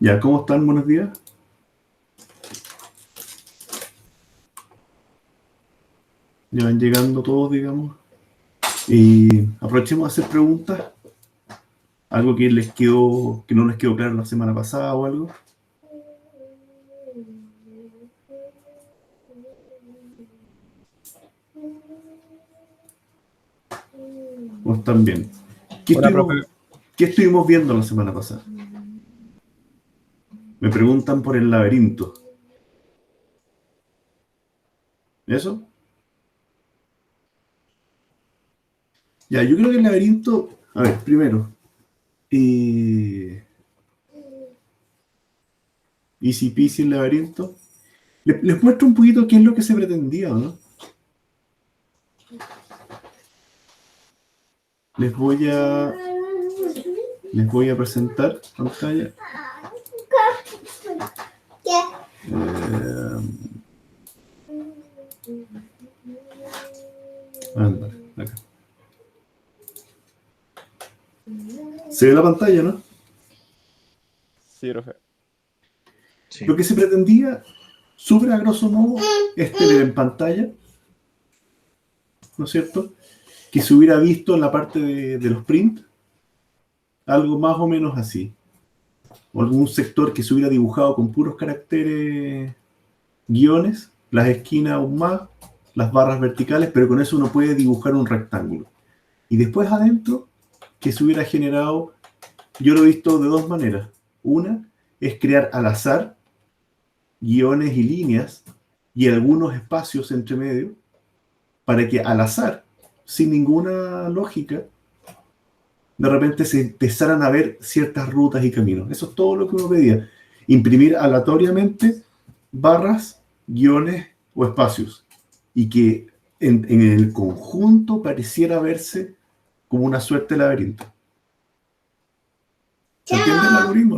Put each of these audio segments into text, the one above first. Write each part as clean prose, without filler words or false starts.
Ya, ¿cómo están? Buenos días. Ya van llegando todos, digamos. Y aprovechemos a hacer preguntas. Algo que no les quedó claro la semana pasada o algo. ¿O están bien? ¿Qué Hola, profe. estuvimos, qué estuvimos viendo la semana pasada? Me preguntan por el laberinto. ¿Eso? Ya, yo creo que el laberinto... A ver, primero. Easy peasy el laberinto. Les muestro un poquito qué es lo que se pretendía, ¿no? Les voy a... Les voy a presentar pantalla. Ándale, acá. Se ve la pantalla, ¿no? Sí, profe. Sí. Lo que se pretendía, súper a grosso modo, es tener en pantalla, ¿no es cierto? Que se hubiera visto en la parte de los prints, algo más o menos así. O algún sector que se hubiera dibujado con puros caracteres, guiones, las esquinas aún más, las barras verticales, pero con eso uno puede dibujar un rectángulo. Y después adentro, que se hubiera generado, yo lo he visto de dos maneras. Una es crear al azar guiones y líneas y algunos espacios entre medio para que al azar, sin ninguna lógica, de repente se empezaran a ver ciertas rutas y caminos. Eso es todo lo que uno pedía. Imprimir aleatoriamente barras, guiones o espacios y que en el conjunto pareciera verse como una suerte de laberinto. ¿Se entiende el algoritmo?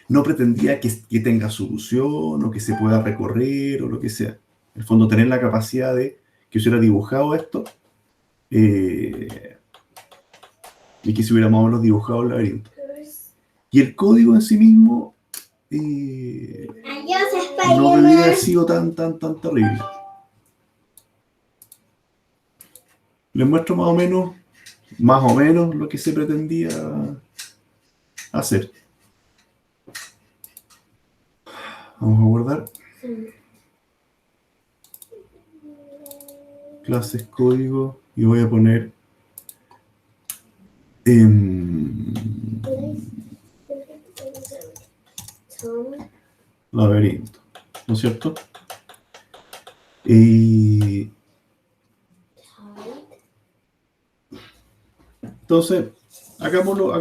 No pretendía que tenga solución o que se pueda recorrer o lo que sea. En el fondo, tener la capacidad de que se hubiera dibujado esto y que se hubiera más o menos dibujado el laberinto. Y el código en sí mismo no debería haber sido tan terrible. Les muestro más o menos lo que se pretendía hacer. Vamos a guardar. Clases, código, y voy a poner laberinto, ¿no es cierto? Y entonces, hagámoslo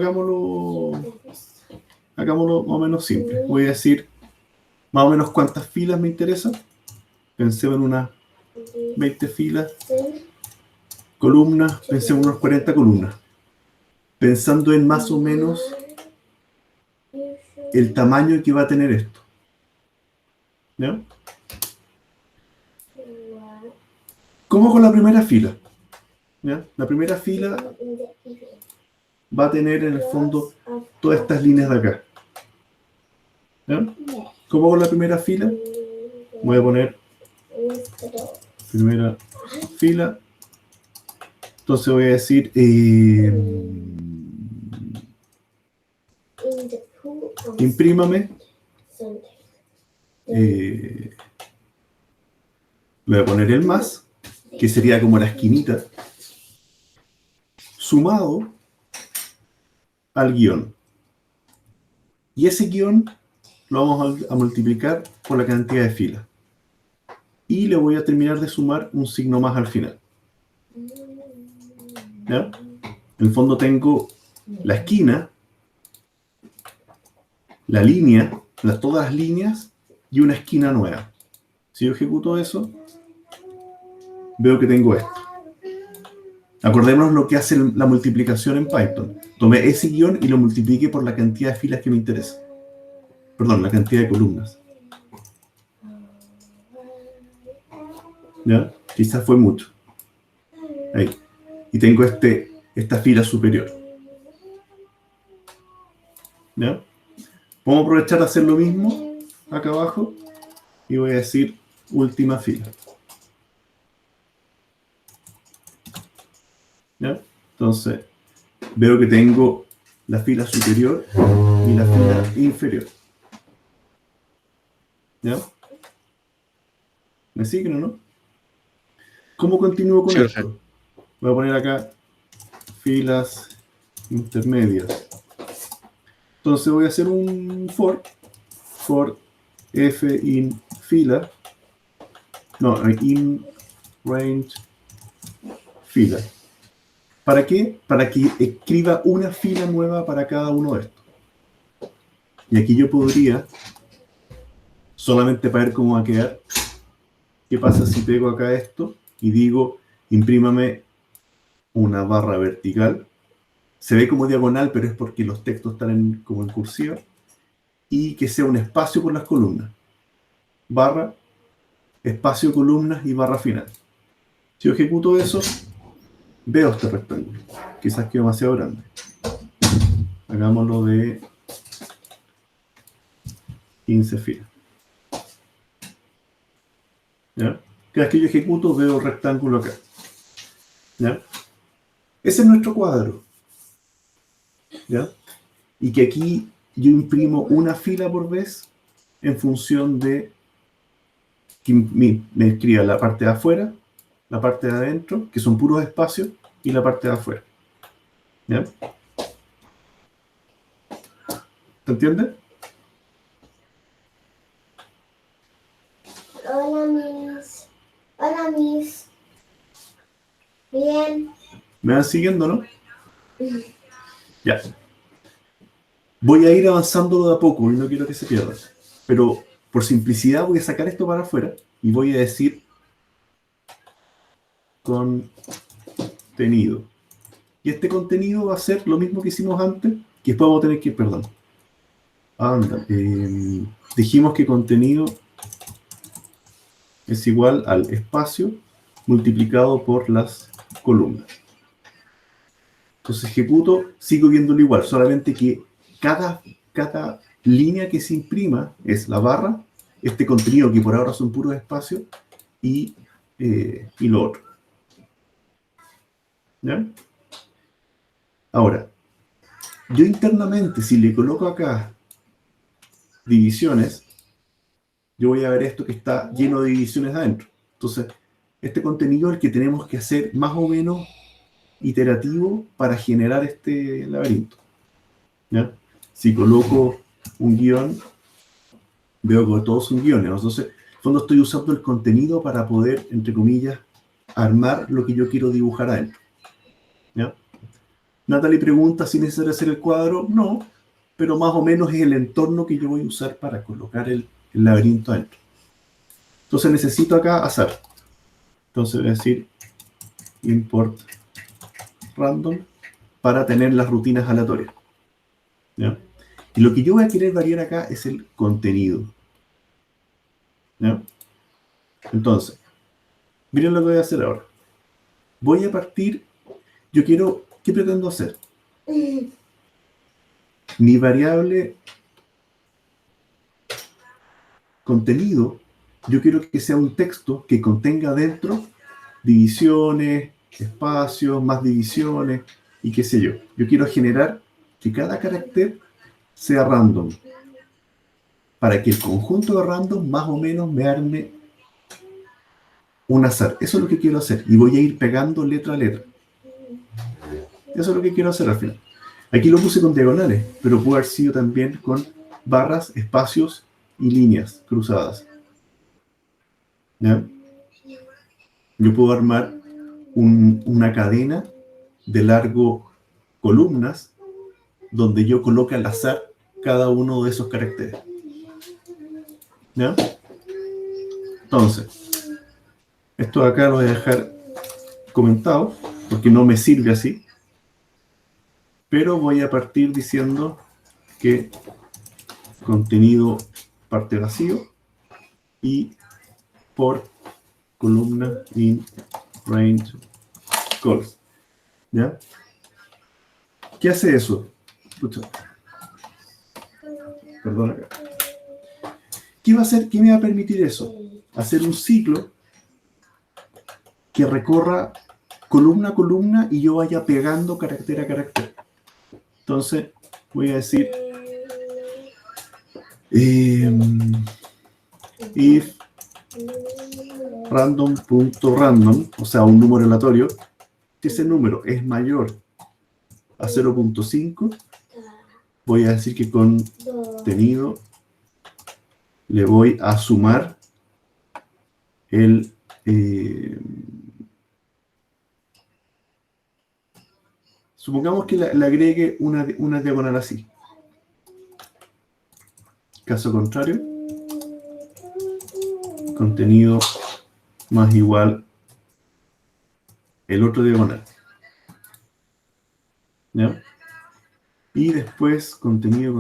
más o menos simple. Voy a decir más o menos cuántas filas me interesan. Pensé en unas 20 filas. Columnas, pensé en unas 40 columnas. Pensando en más o menos el tamaño que va a tener esto. ¿Ya? ¿Cómo con la primera fila? ¿Ya? La primera fila va a tener en el fondo todas estas líneas de acá. ¿Ya? ¿Cómo con la primera fila? Voy a poner primera fila. Entonces voy a decir imprímame. Voy a poner el más, que sería como la esquinita, sumado al guión. Y ese guión lo vamos a multiplicar por la cantidad de filas. Y le voy a terminar de sumar un signo más al final. ¿Ya? En el fondo tengo la esquina, la línea, todas las líneas y una esquina nueva. Si yo ejecuto eso, veo que tengo esto. Acordémonos lo que hace la multiplicación en Python. Tomé ese guión y lo multipliqué por la cantidad de filas que me interesa. Perdón, la cantidad de columnas. ¿Ya? Quizás fue mucho. Ahí. Y tengo esta fila superior. ¿Ya? Vamos a aprovechar de hacer lo mismo acá abajo y voy a decir última fila. ¿Ya? Entonces, veo que tengo la fila superior y la fila inferior. ¿Ya? ¿Me siguen o no? ¿Cómo continúo con Sí, esto? profe. Voy a poner acá filas intermedias. Entonces voy a hacer un for f in fila, no, in range fila. ¿Para qué? Para que escriba una fila nueva para cada uno de estos. Y aquí yo podría, solamente para ver cómo va a quedar, ¿qué pasa si pego acá esto y digo, imprímame una barra vertical? Se ve como diagonal, pero es porque los textos están como en cursiva. Y que sea un espacio por las columnas. Barra, espacio, columnas y barra final. Si yo ejecuto eso, veo este rectángulo. Quizás quede demasiado grande. Hagámoslo de 15 filas. ¿Ya? Cada vez que yo ejecuto, veo el rectángulo acá. ¿Ya? Ese es nuestro cuadro. ¿Ya? Y que aquí yo imprimo una fila por vez en función de que me escriba la parte de afuera, la parte de adentro, que son puros espacios, y la parte de afuera. ¿Ya? ¿Te entiendes? Hola, Miss. Hola, Miss. Bien. ¿Me van siguiendo, no? Ya. Voy a ir avanzando de a poco y no quiero que se pierda. Pero por simplicidad voy a sacar esto para afuera y voy a decir contenido. Y este contenido va a ser lo mismo que hicimos antes, que después vamos a tener que, perdón. Anda, dijimos que contenido es igual al espacio multiplicado por las columnas. Entonces ejecuto, sigo viéndolo igual, solamente que cada línea que se imprima es la barra, este contenido que por ahora son puros espacios, y lo otro. ¿Ya? Ahora, yo internamente, si le coloco acá divisiones, yo voy a ver esto que está lleno de divisiones adentro. Entonces, este contenido es el que tenemos que hacer más o menos iterativo para generar este laberinto. ¿Ya? Si coloco un guión, veo que todos son guiones. Entonces, en el fondo estoy usando el contenido para poder, entre comillas, armar lo que yo quiero dibujar adentro. ¿Ya? Natalie pregunta si es necesario hacer el cuadro. No, pero más o menos es el entorno que yo voy a usar para colocar el laberinto adentro. Entonces necesito acá azar. Entonces voy a decir import random para tener las rutinas aleatorias. ¿Ya? Y lo que yo voy a querer variar acá es el contenido. ¿Ya? Entonces, miren lo que voy a hacer ahora. Voy a partir, yo quiero, ¿qué pretendo hacer? Mi variable contenido, yo quiero que sea un texto que contenga dentro divisiones, espacios, más divisiones y qué sé yo. Yo quiero generar que cada carácter sea random para que el conjunto de random más o menos me arme un azar. Eso es lo que quiero hacer y voy a ir pegando letra a letra. Eso es lo que quiero hacer al final. Aquí lo puse con diagonales, pero puede haber sido también con barras, espacios y líneas cruzadas. ¿Ya? Yo puedo armar una cadena de largo columnas donde yo coloque al azar cada uno de esos caracteres. ¿Ya? Entonces, esto de acá lo voy a dejar comentado porque no me sirve así, pero voy a partir diciendo que contenido parte vacío y por columna in range colors. ¿Ya? ¿Qué hace eso? Escucha. perdón acá. ¿Qué va a hacer? ¿Qué me va a permitir eso? Hacer un ciclo que recorra columna a columna y yo vaya pegando carácter a carácter. Entonces, voy a decir if random.random, o sea, un número aleatorio, si ese número es mayor a 0.5, voy a decir que contenido le voy a sumar el supongamos que le agregue una diagonal así. Caso contrario, contenido más igual el otro diagonal. ¿Ya? Y después contenido,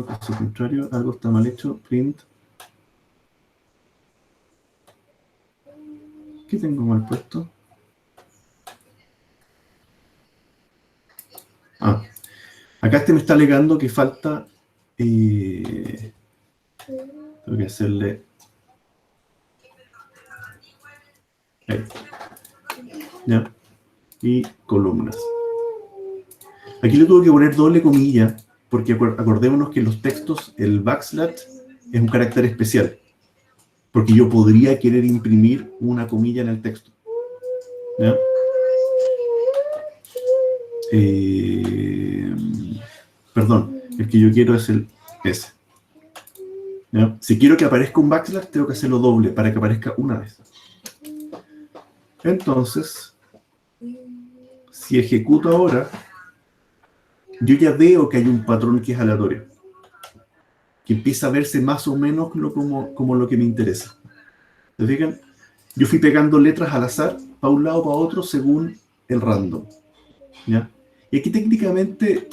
caso contrario, algo está mal hecho, print. ¿Qué tengo mal puesto? Ah, acá me está alegando que falta, tengo que hacerle, ahí, ¿ya? Y columnas. Aquí le tuve que poner doble comilla, porque acordémonos que en los textos el backslash es un carácter especial, porque yo podría querer imprimir una comilla en el texto. ¿Ya? Perdón, el que yo quiero es el S. ¿Ya? Si quiero que aparezca un backslash, tengo que hacerlo doble para que aparezca una vez. Entonces, si ejecuto ahora, yo ya veo que hay un patrón que es aleatorio, que empieza a verse más o menos como lo que me interesa. ¿Se fijan? Yo fui pegando letras al azar, para un lado, para otro, según el random. ¿Ya? Y aquí técnicamente,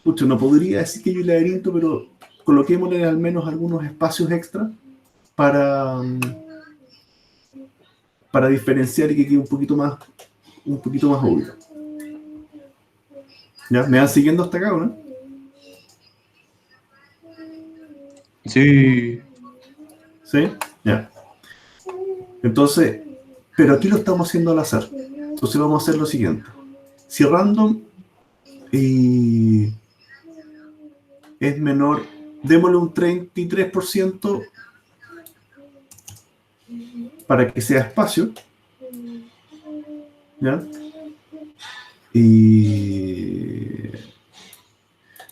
no podría decir que hay un laberinto, pero coloquémosle al menos algunos espacios extra para diferenciar y que quede un poquito más obvio. ¿Ya? ¿Me van siguiendo hasta acá o no? Sí. ¿Sí? Ya. Entonces, pero aquí lo estamos haciendo al azar. Entonces vamos a hacer lo siguiente. Si random es menor, démosle un 33% para que sea espacio. ¿Ya?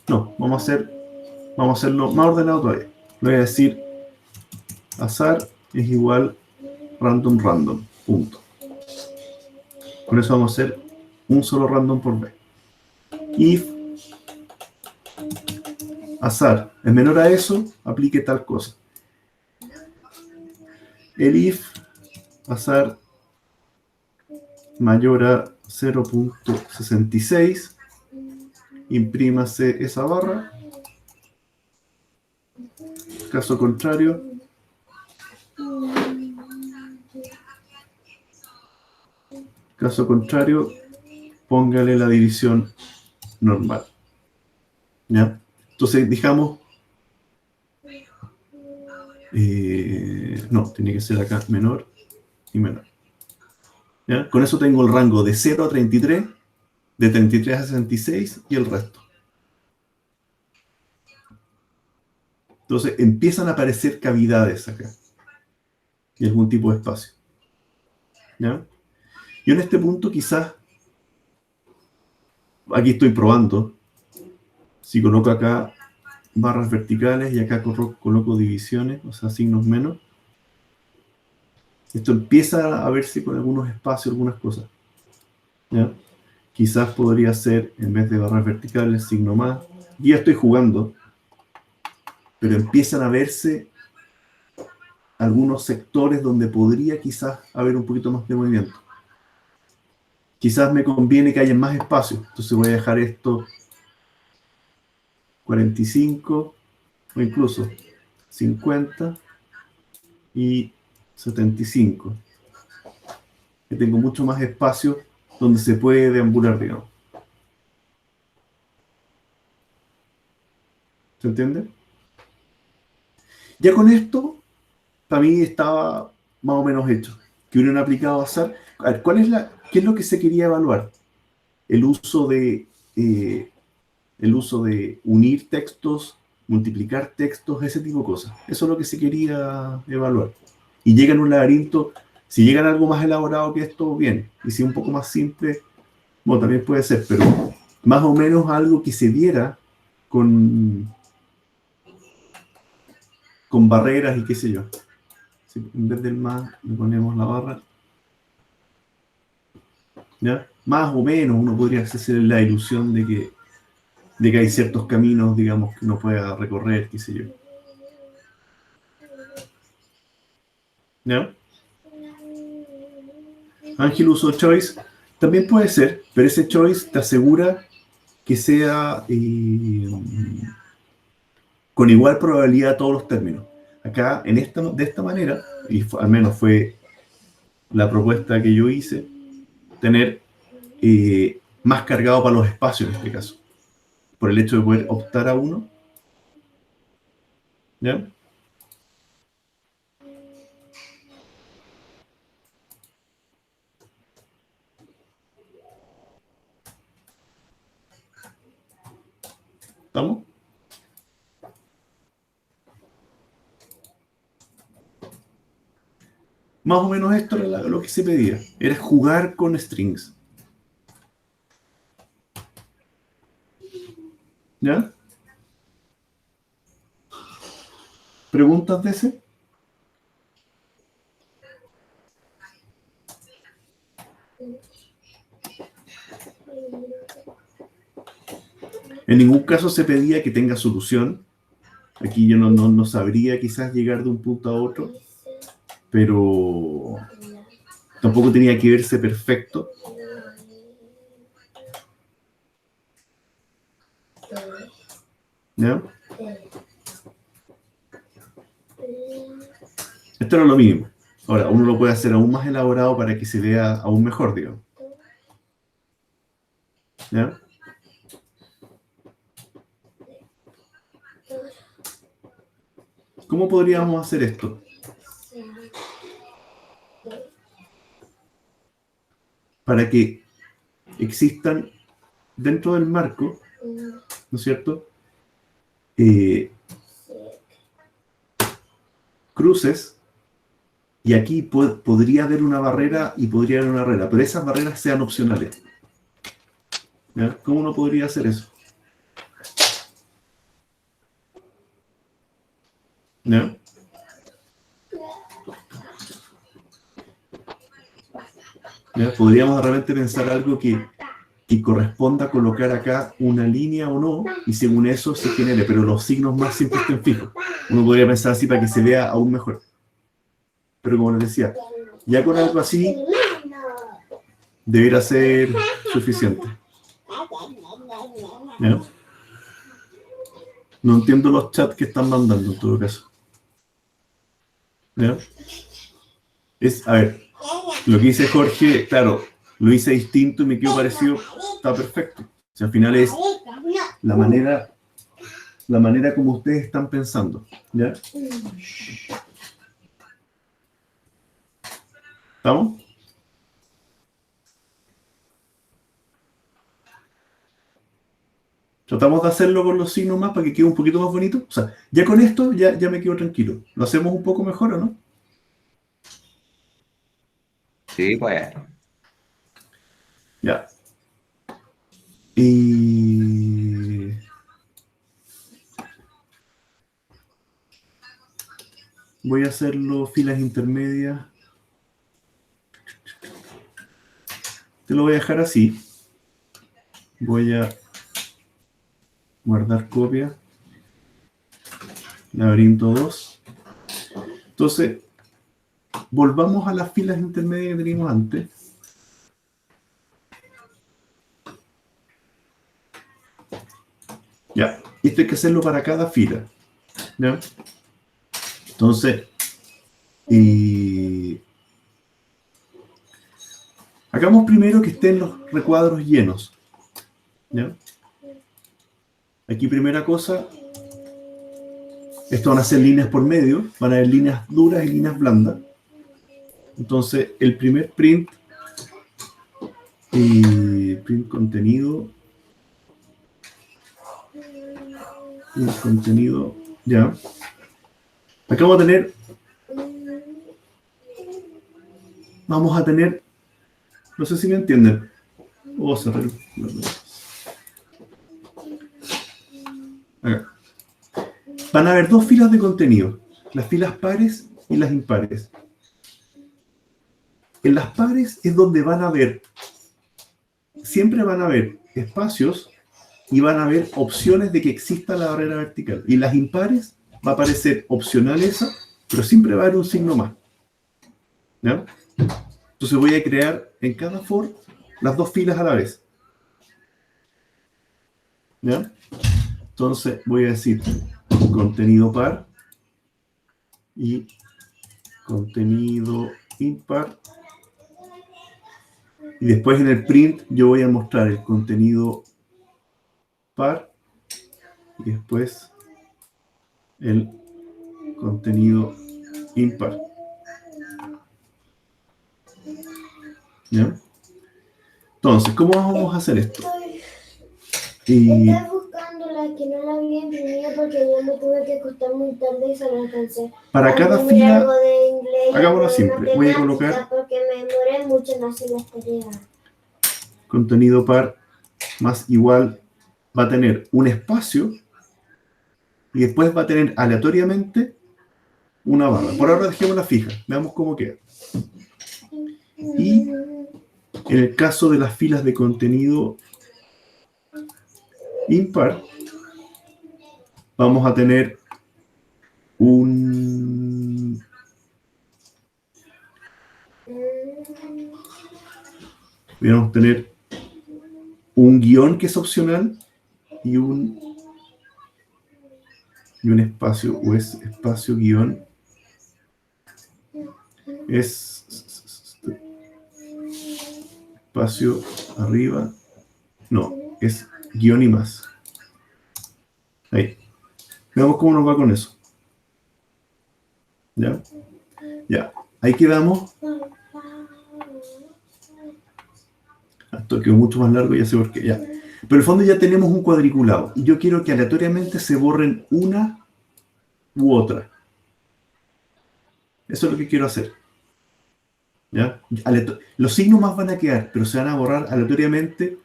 No, vamos a hacerlo más ordenado todavía. Le voy a decir azar es igual random, punto. Con eso vamos a hacer un solo random por vez. If azar es menor a eso, aplique tal cosa. El if azar mayor a 0.66, imprímase esa barra. Caso contrario, póngale la división normal. ¿Ya? Entonces, digamos, no, tiene que ser acá menor y menor. ¿Ya? Con eso tengo el rango de 0 a 33, de 33 a 66 y el resto. Entonces empiezan a aparecer cavidades acá y algún tipo de espacio. ¿Ya? Yo en este punto quizás, aquí estoy probando, si coloco acá barras verticales y acá coloco divisiones, o sea, signos menos, esto empieza a verse con algunos espacios, algunas cosas. ¿Ya? Quizás podría ser, en vez de barras verticales, signo más. Y ya estoy jugando, pero empiezan a verse algunos sectores donde podría quizás haber un poquito más de movimiento. Quizás me conviene que haya más espacio, entonces voy a dejar esto 45 o incluso 50 y 75. Que tengo mucho más espacio donde se puede deambular, digamos. ¿Se entiende? Ya con esto, para mí estaba más o menos hecho. Que hubieran aplicado azar. A ver, ¿qué es lo que se quería evaluar? El uso de unir textos, multiplicar textos, ese tipo de cosas. Eso es lo que se quería evaluar. Y llega en un laberinto, si llegan a algo más elaborado que esto, bien. Y si es un poco más simple, bueno, también puede ser, pero más o menos algo que se diera con barreras y qué sé yo. Si en vez del más le ponemos la barra, ¿ya? Más o menos uno podría hacer la ilusión de que hay ciertos caminos, digamos, que uno pueda recorrer, qué sé yo. ¿Ya? Ángel usó choice, también puede ser, pero ese choice te asegura que sea con igual probabilidad todos los términos. Acá, de esta manera, y al menos fue la propuesta que yo hice, tener más cargado para los espacios en este caso, por el hecho de poder optar a uno. ¿Ya? ¿Estamos? Más o menos esto era lo que se pedía, era jugar con strings. ¿Ya? ¿Preguntas de ese? En ningún caso se pedía que tenga solución. Aquí yo no sabría quizás llegar de un punto a otro, pero tampoco tenía que verse perfecto. ¿Ya? Esto era lo mínimo. Ahora, uno lo puede hacer aún más elaborado para que se vea aún mejor, digamos. ¿Ya? ¿Cómo podríamos hacer esto? Para que existan dentro del marco, ¿no es cierto? Cruces, y aquí podría haber una barrera y podría haber una barrera, pero esas barreras sean opcionales. ¿Ya? ¿Cómo uno podría hacer eso? ¿Ya? ¿Ya? Podríamos de repente pensar algo que corresponda a colocar acá una línea o no, y según eso se genere, pero los signos más siempre estén fijos. Uno podría pensar así para que se vea aún mejor. Pero como les decía, ya con algo así debería ser suficiente. ¿Ya? No entiendo los chats que están mandando en todo caso. ¿Ya? A ver, lo que dice Jorge, claro, lo hice distinto y me quedó parecido, está perfecto. O sea, al final es la manera como ustedes están pensando. ¿Ya? ¿Estamos? Tratamos de hacerlo con los signos más para que quede un poquito más bonito. O sea, ya con esto ya me quedo tranquilo. ¿Lo hacemos un poco mejor o no? Sí, pues. Ya. Y voy a hacerlo filas intermedias. Te lo voy a dejar así. Voy a guardar copia. Laberinto 2. Entonces, volvamos a las filas intermedias que teníamos antes. Ya, esto hay que hacerlo para cada fila. ¿Ya? Entonces, hagamos primero que estén los recuadros llenos. ¿Ya? Aquí primera cosa, Esto van a ser líneas por medio, van a haber líneas duras y líneas blandas. Entonces, el primer print, print contenido, ya. Acá vamos a tener, no sé si me entienden. Vamos a cerrar. Acá. Van a haber dos filas de contenido, las filas pares y las impares. En las pares es donde siempre van a haber espacios y van a haber opciones de que exista la barrera vertical. Y las impares va a aparecer opcional esa, pero siempre va a haber un signo más. ¿Ya? Entonces voy a crear en cada for las dos filas a la vez. ¿Ya? Entonces voy a decir contenido par y contenido impar. Y después en el print yo voy a mostrar el contenido par y después el contenido impar. ¿Ya? Entonces, ¿cómo vamos a hacer esto? Estoy buscando la que no la había imprimido porque yo me tuve que acostar muy tarde y se la alcancé. Para cada Aprendí fila, algo de inglés, hagámoslo algo de simple. Voy a colocar matemática, porque me demoré mucho en hacer las tareas. contenido par más igual, va a tener un espacio y después va a tener aleatoriamente una barra. Por ahora dejémosla fija, veamos cómo queda. Y en el caso de las filas de contenido impar, vamos a tener vamos a tener un guión que es opcional y un espacio, o es espacio guión, es espacio arriba, no, es guión y más. Ahí. Veamos cómo nos va con eso. ¿Ya? Ya. Ahí quedamos. Esto quedó mucho más largo, ya sé por qué. Ya. Pero en el fondo ya tenemos un cuadriculado. Y yo quiero que aleatoriamente se borren una u otra. Eso es lo que quiero hacer. ¿Ya? Los signos más van a quedar, pero se van a borrar aleatoriamente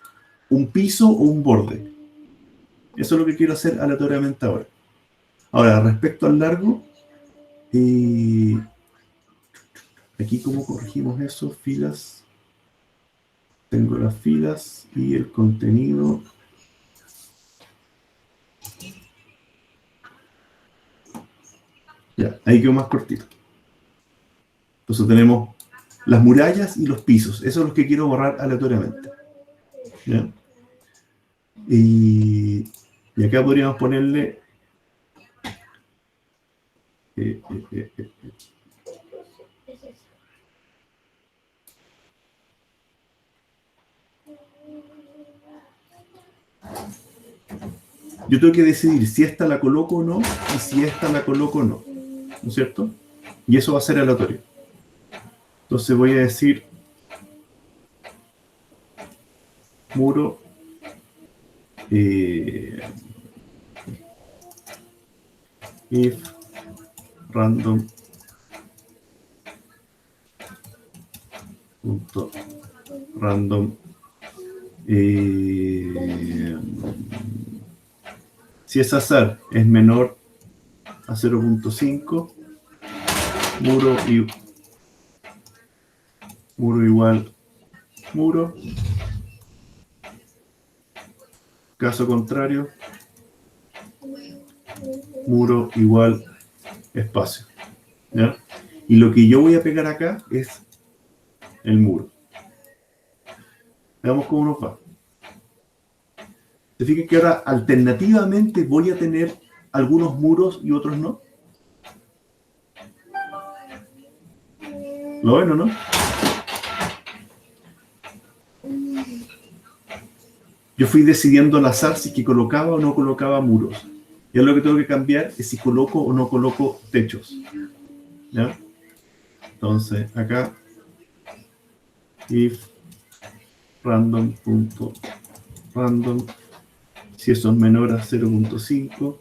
un piso o un borde. Eso es lo que quiero hacer aleatoriamente ahora. Ahora, respecto al largo, aquí cómo corregimos eso, filas. Tengo las filas y el contenido. Ya, ahí quedó más cortito. Entonces tenemos las murallas y los pisos. Esos son los que quiero borrar aleatoriamente. ¿Ya? Y acá podríamos ponerle yo tengo que decidir si esta la coloco o no y si esta la coloco o no. ¿No es cierto? Y eso va a ser aleatorio. Entonces voy a decir muro if random punto random si es azar es menor a 0.5 muro igual muro, caso contrario muro igual espacio. ¿Ya? Y lo que yo voy a pegar acá es el muro. Veamos cómo nos va. ¿Se fijan que ahora alternativamente voy a tener algunos muros y otros no? ¿Lo ven o no? Yo fui decidiendo al azar si que colocaba o no colocaba muros. Y ahora lo que tengo que cambiar es si coloco o no coloco techos. ¿Ya? Entonces, acá, if random, si eso es menor a 0.5,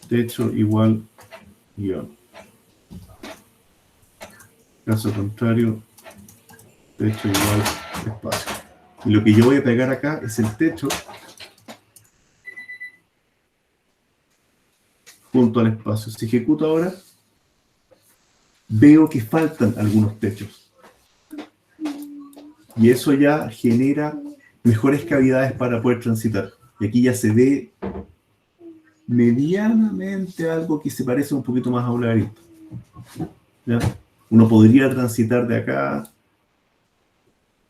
techo igual guión. Caso contrario, techo igual espacio. Y lo que yo voy a pegar acá es el techo junto al espacio. Si ejecuto ahora, veo que faltan algunos techos. Y eso ya genera mejores cavidades para poder transitar. Y aquí ya se ve medianamente algo que se parece un poquito más a un laberinto. ¿Ya? Uno podría transitar de acá,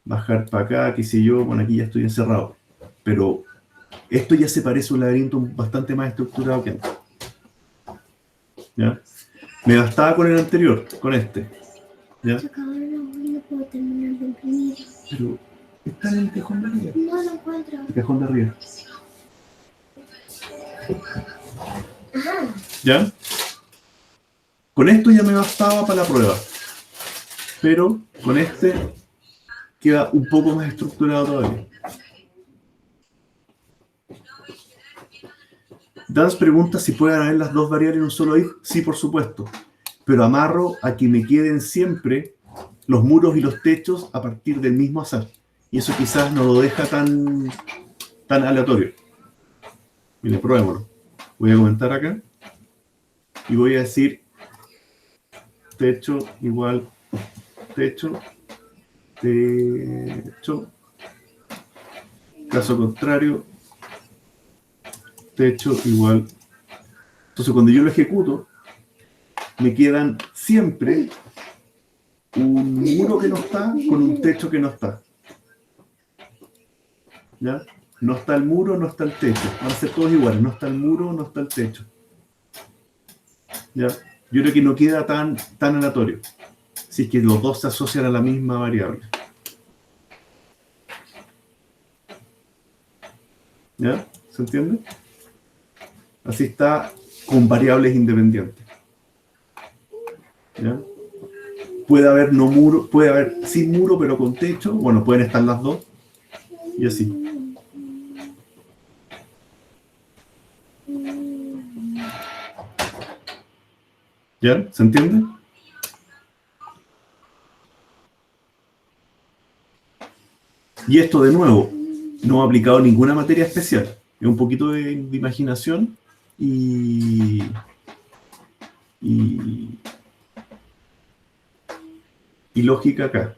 bajar para acá, qué sé yo, bueno, aquí ya estoy encerrado. Pero esto ya se parece a un laberinto bastante más estructurado que antes. ¿Ya? Me bastaba con el anterior, con este. ¿Ya? Se acabaron los hojas y no puedo terminar de imprimir. Pero está en el cajón de arriba. No lo encuentro. El cajón de arriba. Ajá. ¿Ya? Con esto ya me bastaba para la prueba. Pero con este queda un poco más estructurado todavía. Dance pregunta si pueden haber las dos variables en un solo if. Sí, por supuesto. Pero amarro a que me queden siempre los muros y los techos a partir del mismo azar. Y eso quizás no lo deja tan aleatorio. Mire, probémoslo. Voy a comentar acá. Y voy a decir techo igual techo. Techo. Caso contrario, techo igual. Entonces, cuando yo lo ejecuto, me quedan siempre un muro que no está con un techo que no está. ¿Ya? No está el muro, no está el techo. Van a ser todos iguales. No está el muro, no está el techo. ¿Ya? Yo creo que no queda tan aleatorio. Si es que los dos se asocian a la misma variable. ¿Ya? ¿Se entiende? Así está con variables independientes. ¿Ya? Puede haber no muro, puede haber sin muro pero con techo. Bueno, pueden estar las dos. Y así. ¿Ya? ¿Se entiende? Y esto de nuevo, no ha aplicado ninguna materia especial. Es un poquito de imaginación y lógica acá.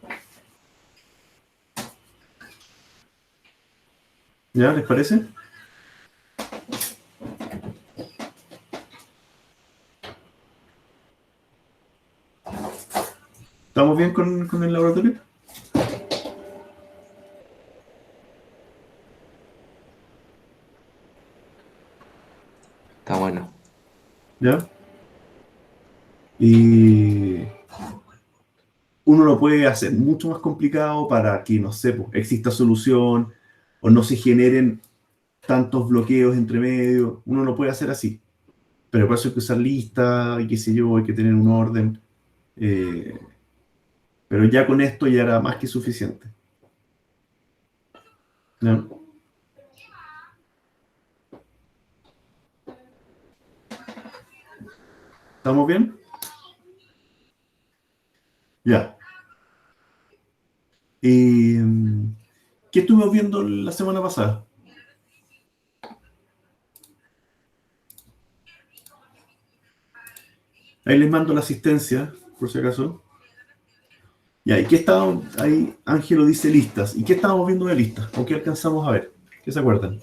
¿Ya? ¿Les parece? ¿Estamos bien con el laboratorio? Está bueno. ¿Ya? Y uno lo puede hacer mucho más complicado para que, no sé, pues, exista solución o no se generen tantos bloqueos entre medio. Uno lo puede hacer así. Pero por eso hay que usar listas y qué sé yo, hay que tener un orden. Pero ya con esto ya era más que suficiente. ¿Ya? ¿Estamos bien? Ya. ¿Qué estuvimos viendo la semana pasada? Ahí les mando la asistencia, por si acaso. Ya, ¿y qué estábamos? Ahí Ángelo dice listas. ¿Y qué estábamos viendo de listas? ¿O qué alcanzamos a ver? ¿Qué se acuerdan?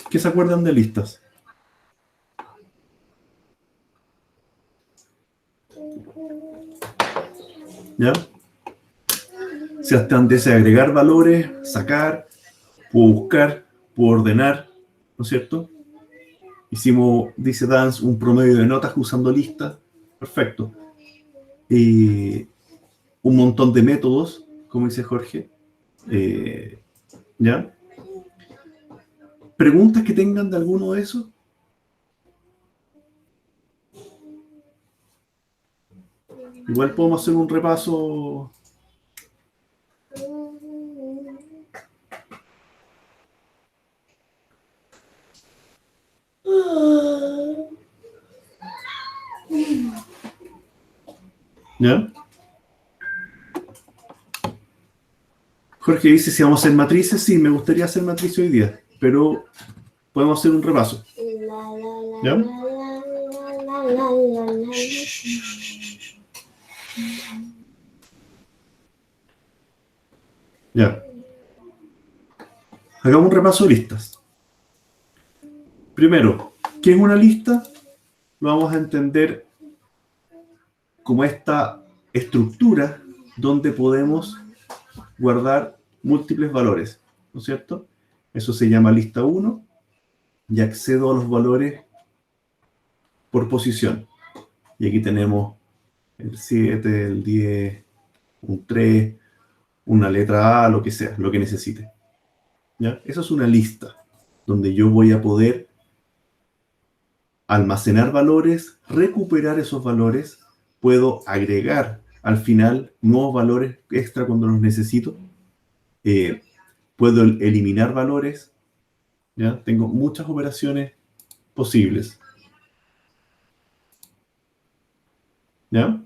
¿Qué se acuerdan de listas? ¿Ya? Se tratan de agregar valores, sacar, Puedo buscar, puedo ordenar, ¿no es cierto? Hicimos, dice Dance, un promedio de notas usando listas. Perfecto. Un montón de métodos, como dice Jorge. ¿Ya? ¿Preguntas que tengan de alguno de esos? Igual podemos hacer un repaso. ¿Ya? Jorge dice si vamos a hacer matrices. Sí, me gustaría hacer matrices hoy día, pero podemos hacer un repaso. ¿Ya? Ya. Hagamos un repaso de listas. Primero, ¿qué es una lista? Lo vamos a entender como esta estructura donde podemos guardar múltiples valores, ¿no es cierto? Eso se llama lista 1 y accedo a los valores por posición. Y aquí tenemos el 7, el 10, un 3, una letra A, lo que sea, lo que necesite. ¿Ya? Eso es una lista donde yo voy a poder almacenar valores, recuperar esos valores, puedo agregar al final nuevos valores extra cuando los necesito, puedo eliminar valores, ¿ya? Tengo muchas operaciones posibles. ¿Ya?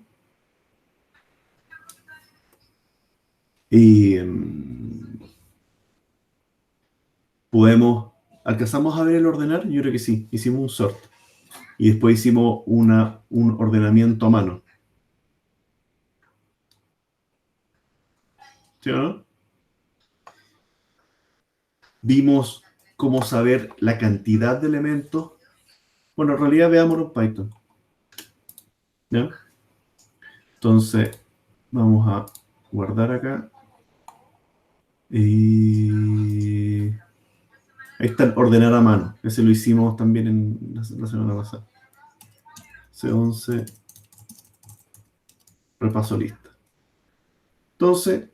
Y ¿alcanzamos a ver el ordenar? Yo creo que sí, hicimos un sort. Y después hicimos un ordenamiento a mano. ¿Sí o no? Vimos cómo saber la cantidad de elementos. Bueno, en realidad veámoslo en Python. ¿Ya? Entonces, vamos a guardar acá. Y ahí está el ordenar a mano. Ese lo hicimos también en la semana pasada. C11, repaso lista. Entonces,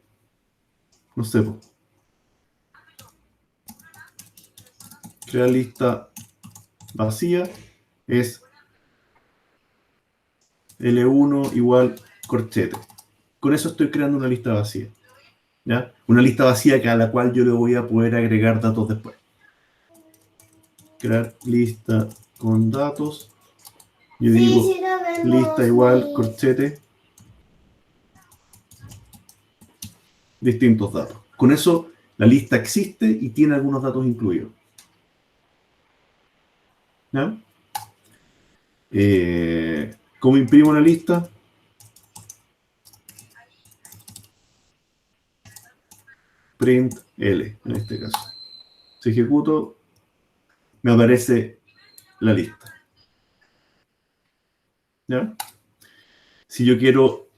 no sé, crear lista vacía es L1 igual corchete. Con eso estoy creando una lista vacía. ¿Ya? Una lista vacía a la cual yo le voy a poder agregar datos después. Crear lista con datos. Yo digo Sí, lo vemos, lista igual sí. corchete. Distintos datos. Con eso la lista existe y tiene algunos datos incluidos. ¿Ya? ¿Cómo imprimo una lista? Print L, en este caso. Si ejecuto, me aparece la lista. ¿Ya? Si yo quiero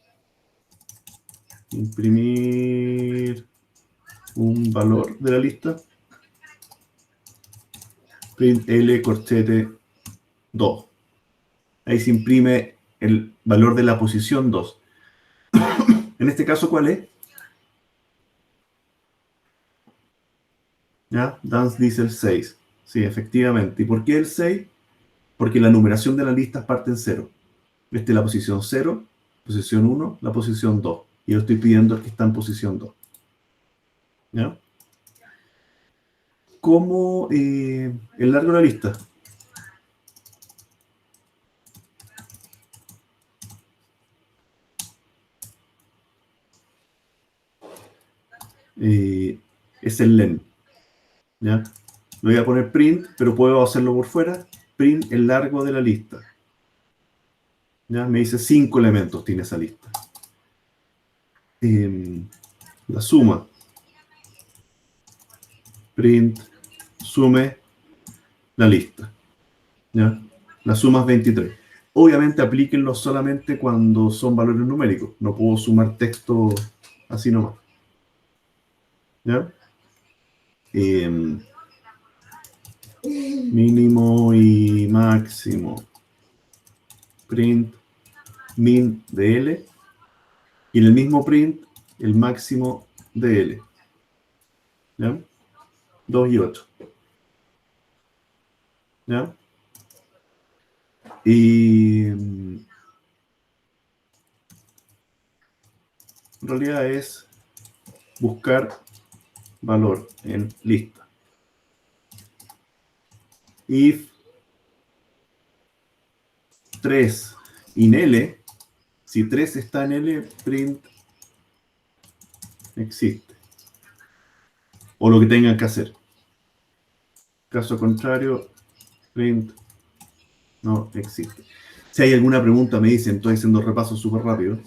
imprimir un valor de la lista, print L corchete 2. Ahí se imprime el valor de la posición 2. En este caso, ¿cuál es? ¿Ya? Dance dice el 6. Sí, efectivamente. ¿Y por qué el 6? Porque la numeración de las listas parte en 0. Esta es la posición 0, posición 1, la posición 2. Y yo estoy pidiendo el que está en posición 2. ¿Ya? ¿Cómo enlargo la lista? Es el len. ¿Ya? Le voy a poner print, pero puedo hacerlo por fuera. Print el largo de la lista. ¿Ya? Me dice 5 elementos tiene esa lista. La suma. Print, sume la lista. ¿Ya? La suma es 23. Obviamente aplíquenlo solamente cuando son valores numéricos. No puedo sumar texto así nomás. ¿Ya? mínimo y máximo print min de L, y en el mismo print el máximo de L. ¿Ya? 2 y 8. ¿Ya? Y en realidad es buscar valor en lista. If 3 in L, si 3 está en L, print existe. O lo que tengan que hacer. Caso contrario, print no existe. Si hay alguna pregunta, me dicen, estoy haciendo repaso súper rápido.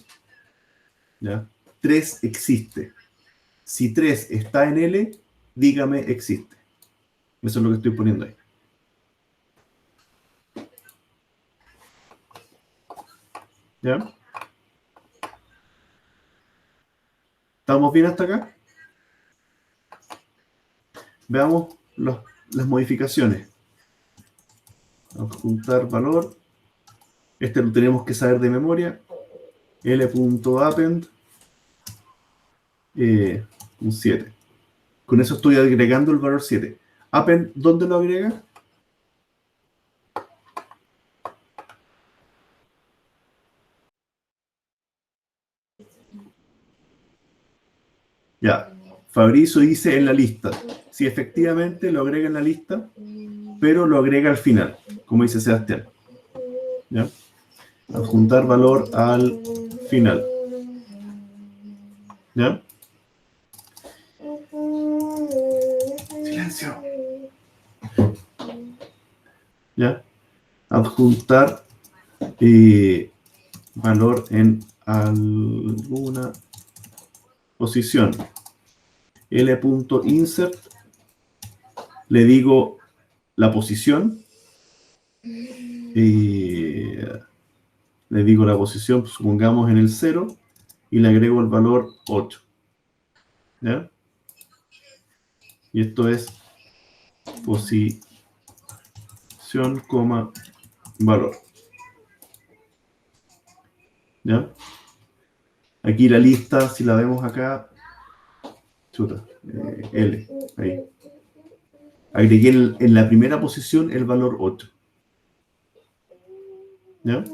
¿Ya? 3 existe. Si 3 está en L, dígame existe. Eso es lo que estoy poniendo ahí. ¿Ya? ¿Estamos bien hasta acá? Veamos las modificaciones. Adjuntar valor. Este lo tenemos que saber de memoria. L.append un 7. Con eso estoy agregando el valor 7. Append, ¿dónde lo agrega? Ya. Fabrizio dice en la lista. Sí, efectivamente lo agrega en la lista, pero lo agrega al final, como dice Sebastián. ¿Ya? Adjuntar valor al final. ¿Ya? Silencio. ¿Ya? Adjuntar valor en alguna posición. L.insert, le digo la posición y le digo la posición, supongamos en el 0, y le agrego el valor 8. ¿Ya? Y esto es posición, valor. ¿Ya? Aquí la lista, si la vemos acá, chuta, L, ahí. Agregué en la primera posición el valor 8. ¿Ya?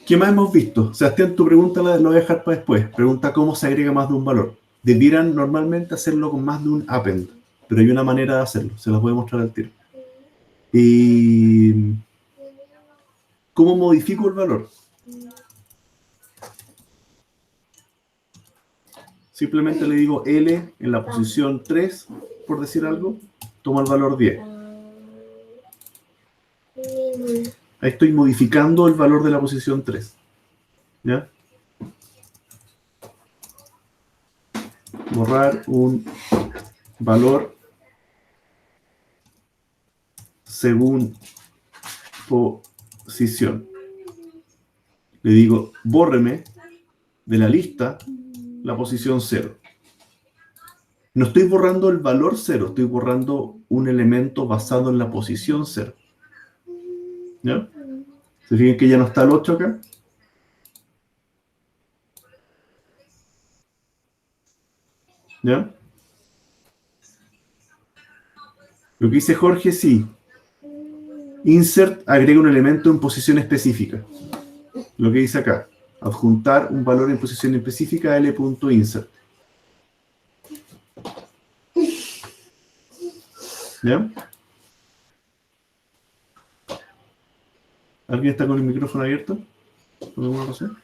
¿Qué más hemos visto? Sebastián, tu pregunta la voy a dejar para después. Pregunta cómo se agrega más de un valor. Debieran normalmente hacerlo con más de un append, pero hay una manera de hacerlo. Se las voy a mostrar al tiro. Y ¿cómo modifico el valor? Simplemente le digo L en la posición 3, por decir algo, toma el valor 10. Ahí estoy modificando el valor de la posición 3. ¿Ya? Borrar un valor según posición. Le digo, bórreme de la lista la posición 0. No estoy borrando el valor 0, estoy borrando un elemento basado en la posición 0. ¿Ya? ¿Se fijan que ya no está el 8 acá? ¿Ya? Lo que dice Jorge, sí. Insert agrega un elemento en posición específica. Lo que dice acá. Adjuntar un valor en posición específica a L.insert. ¿Ya? ¿Alguien está con el micrófono abierto? ¿Por alguna razón?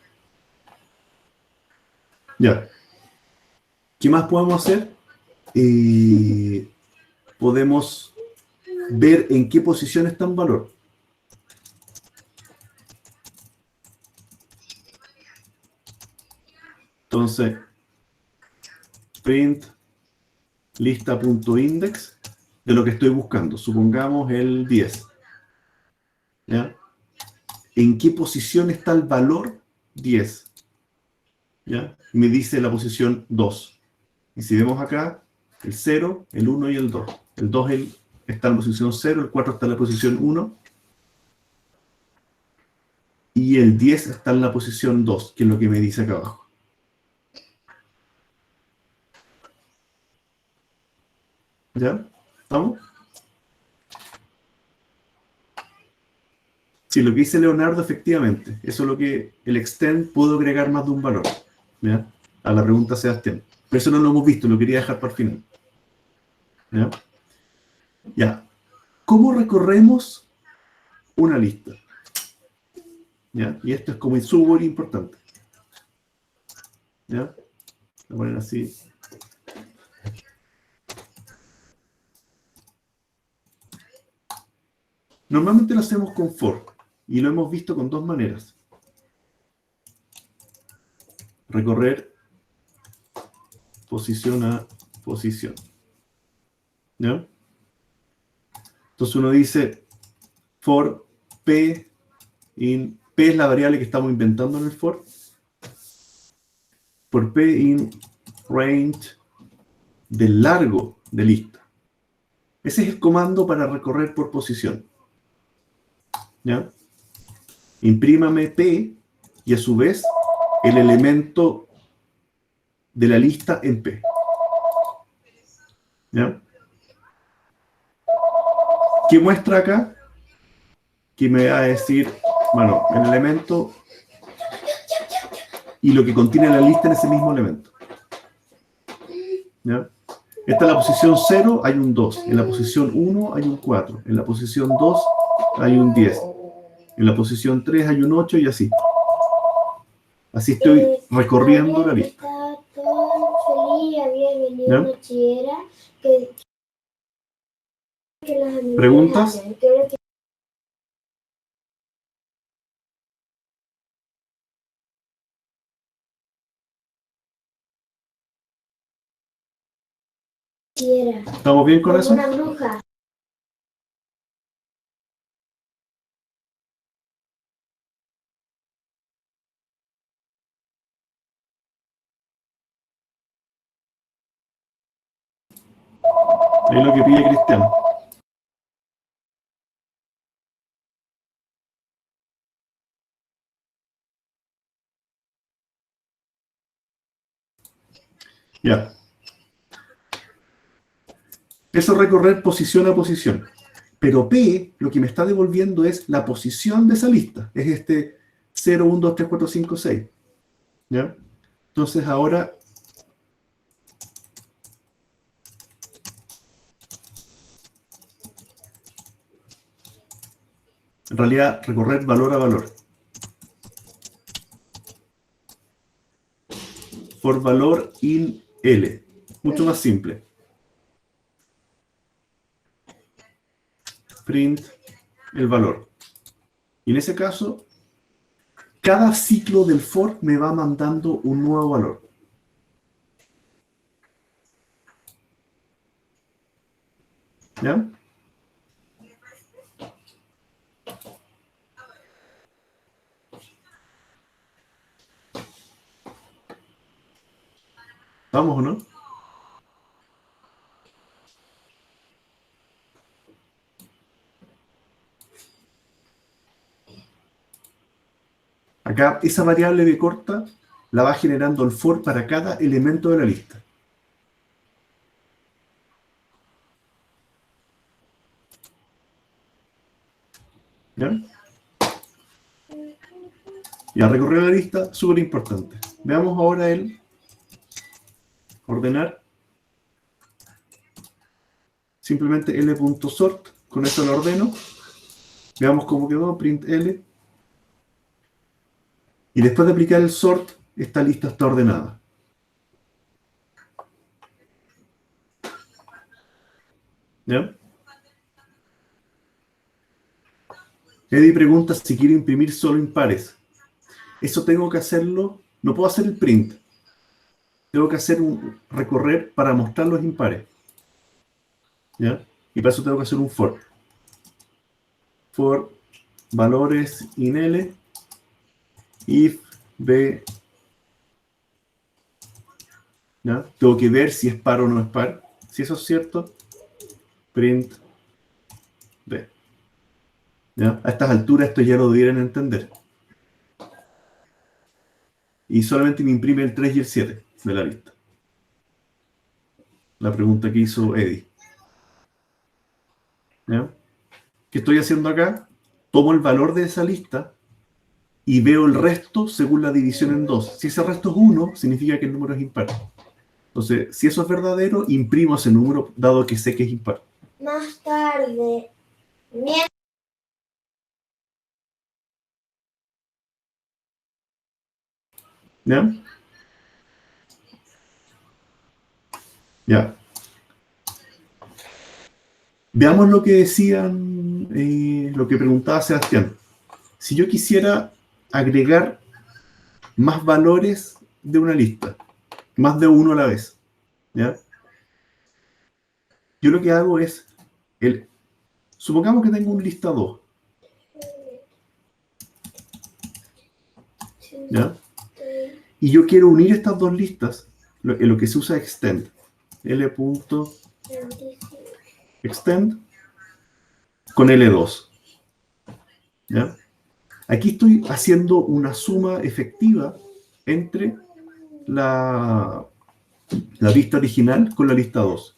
Ya. ¿Qué más podemos hacer? Podemos ver en qué posición está un valor. Entonces, print lista.index de lo que estoy buscando. Supongamos el 10. ¿Ya? ¿En qué posición está el valor 10? ¿Ya? Me dice la posición 2. Y si vemos acá, el 0, el 1 y el 2. El 2 está en la posición 0, el 4 está en la posición 1. Y el 10 está en la posición 2, que es lo que me dice acá abajo. ¿Ya? ¿Estamos? Sí, lo que dice Leonardo, efectivamente. Eso es lo que el extend pudo agregar más de un valor. ¿Ya? A la pregunta Sebastián. Pero eso no lo hemos visto, lo quería dejar para el final. ¿Ya? Ya. ¿Cómo recorremos una lista? ¿Ya? Y esto es como súper importante. ¿Ya? Voy a poner así. Normalmente lo hacemos con for. Y lo hemos visto con dos maneras. Recorrer posición a posición. ¿Ya? Entonces uno dice for p in p es la variable que estamos inventando en el for. Por p in range del largo de lista. Ese es el comando para recorrer por posición. ¿Ya? Imprímame p y a su vez el elemento de la lista en p. ¿Ya? ¿Qué muestra acá? Que me va a decir, bueno, el elemento y lo que contiene la lista en ese mismo elemento. ¿Ya? Esta es la posición 0, hay un 2. En la posición 1 hay un 4. En la posición 2 hay un 10. En la posición 3 hay un 8 y así. Así estoy recorriendo la lista. Estaba todo feliz, había venido ¿Ya? una chillera que las amigas ¿Preguntas? hacen. Creo que chillera. ¿Estamos bien con Como eso? una bruja. Es lo que pide Cristian. Ya. Eso es recorrer posición a posición. Pero P, lo que me está devolviendo es la posición de esa lista. Es este 0, 1, 2, 3, 4, 5, 6. ¿Ya? Entonces ahora en realidad recorrer valor a valor. For valor in L. Mucho más simple. Print el valor. Y en ese caso, cada ciclo del for me va mandando un nuevo valor. ¿Ya? ¿Vamos o no? Acá esa variable de corta la va generando el for para cada elemento de la lista. ¿Ya? Y al recorrer la lista, súper importante. Veamos ahora el ordenar. Simplemente l.sort, con eso lo ordeno. Veamos cómo quedó, print l. Y después de aplicar el sort, esta lista está ordenada. ¿Ya? Eddie pregunta si quiero imprimir solo impares. Eso tengo que hacerlo, no puedo hacer el print. Tengo que hacer un recorrer para mostrar los impares. ¿Ya? Y para eso tengo que hacer un for. For valores in L, if b ¿Ya? Tengo que ver si es par o no es par. Si eso es cierto, print B. ¿Ya? A estas alturas esto ya lo debieran entender. Y solamente me imprime el 3 y el 7 de la lista. La pregunta que hizo Eddie. ¿Ya? ¿Qué estoy haciendo acá? Tomo el valor de esa lista y veo el resto según la división en 2. Si ese resto es 1, significa que el número es impar. Entonces, si eso es verdadero, imprimo ese número, dado que sé que es impar. Más tarde. ¿Ya? Ya. Veamos lo que decían, lo que preguntaba Sebastián. Si yo quisiera agregar más valores de una lista, más de uno a la vez, ¿ya? Yo lo que hago es, supongamos que tengo un lista 2, ¿ya? Y yo quiero unir estas dos listas, en lo que se usa extend. L.extend con L2, ¿ya? Aquí estoy haciendo una suma efectiva entre la lista original con la lista 2.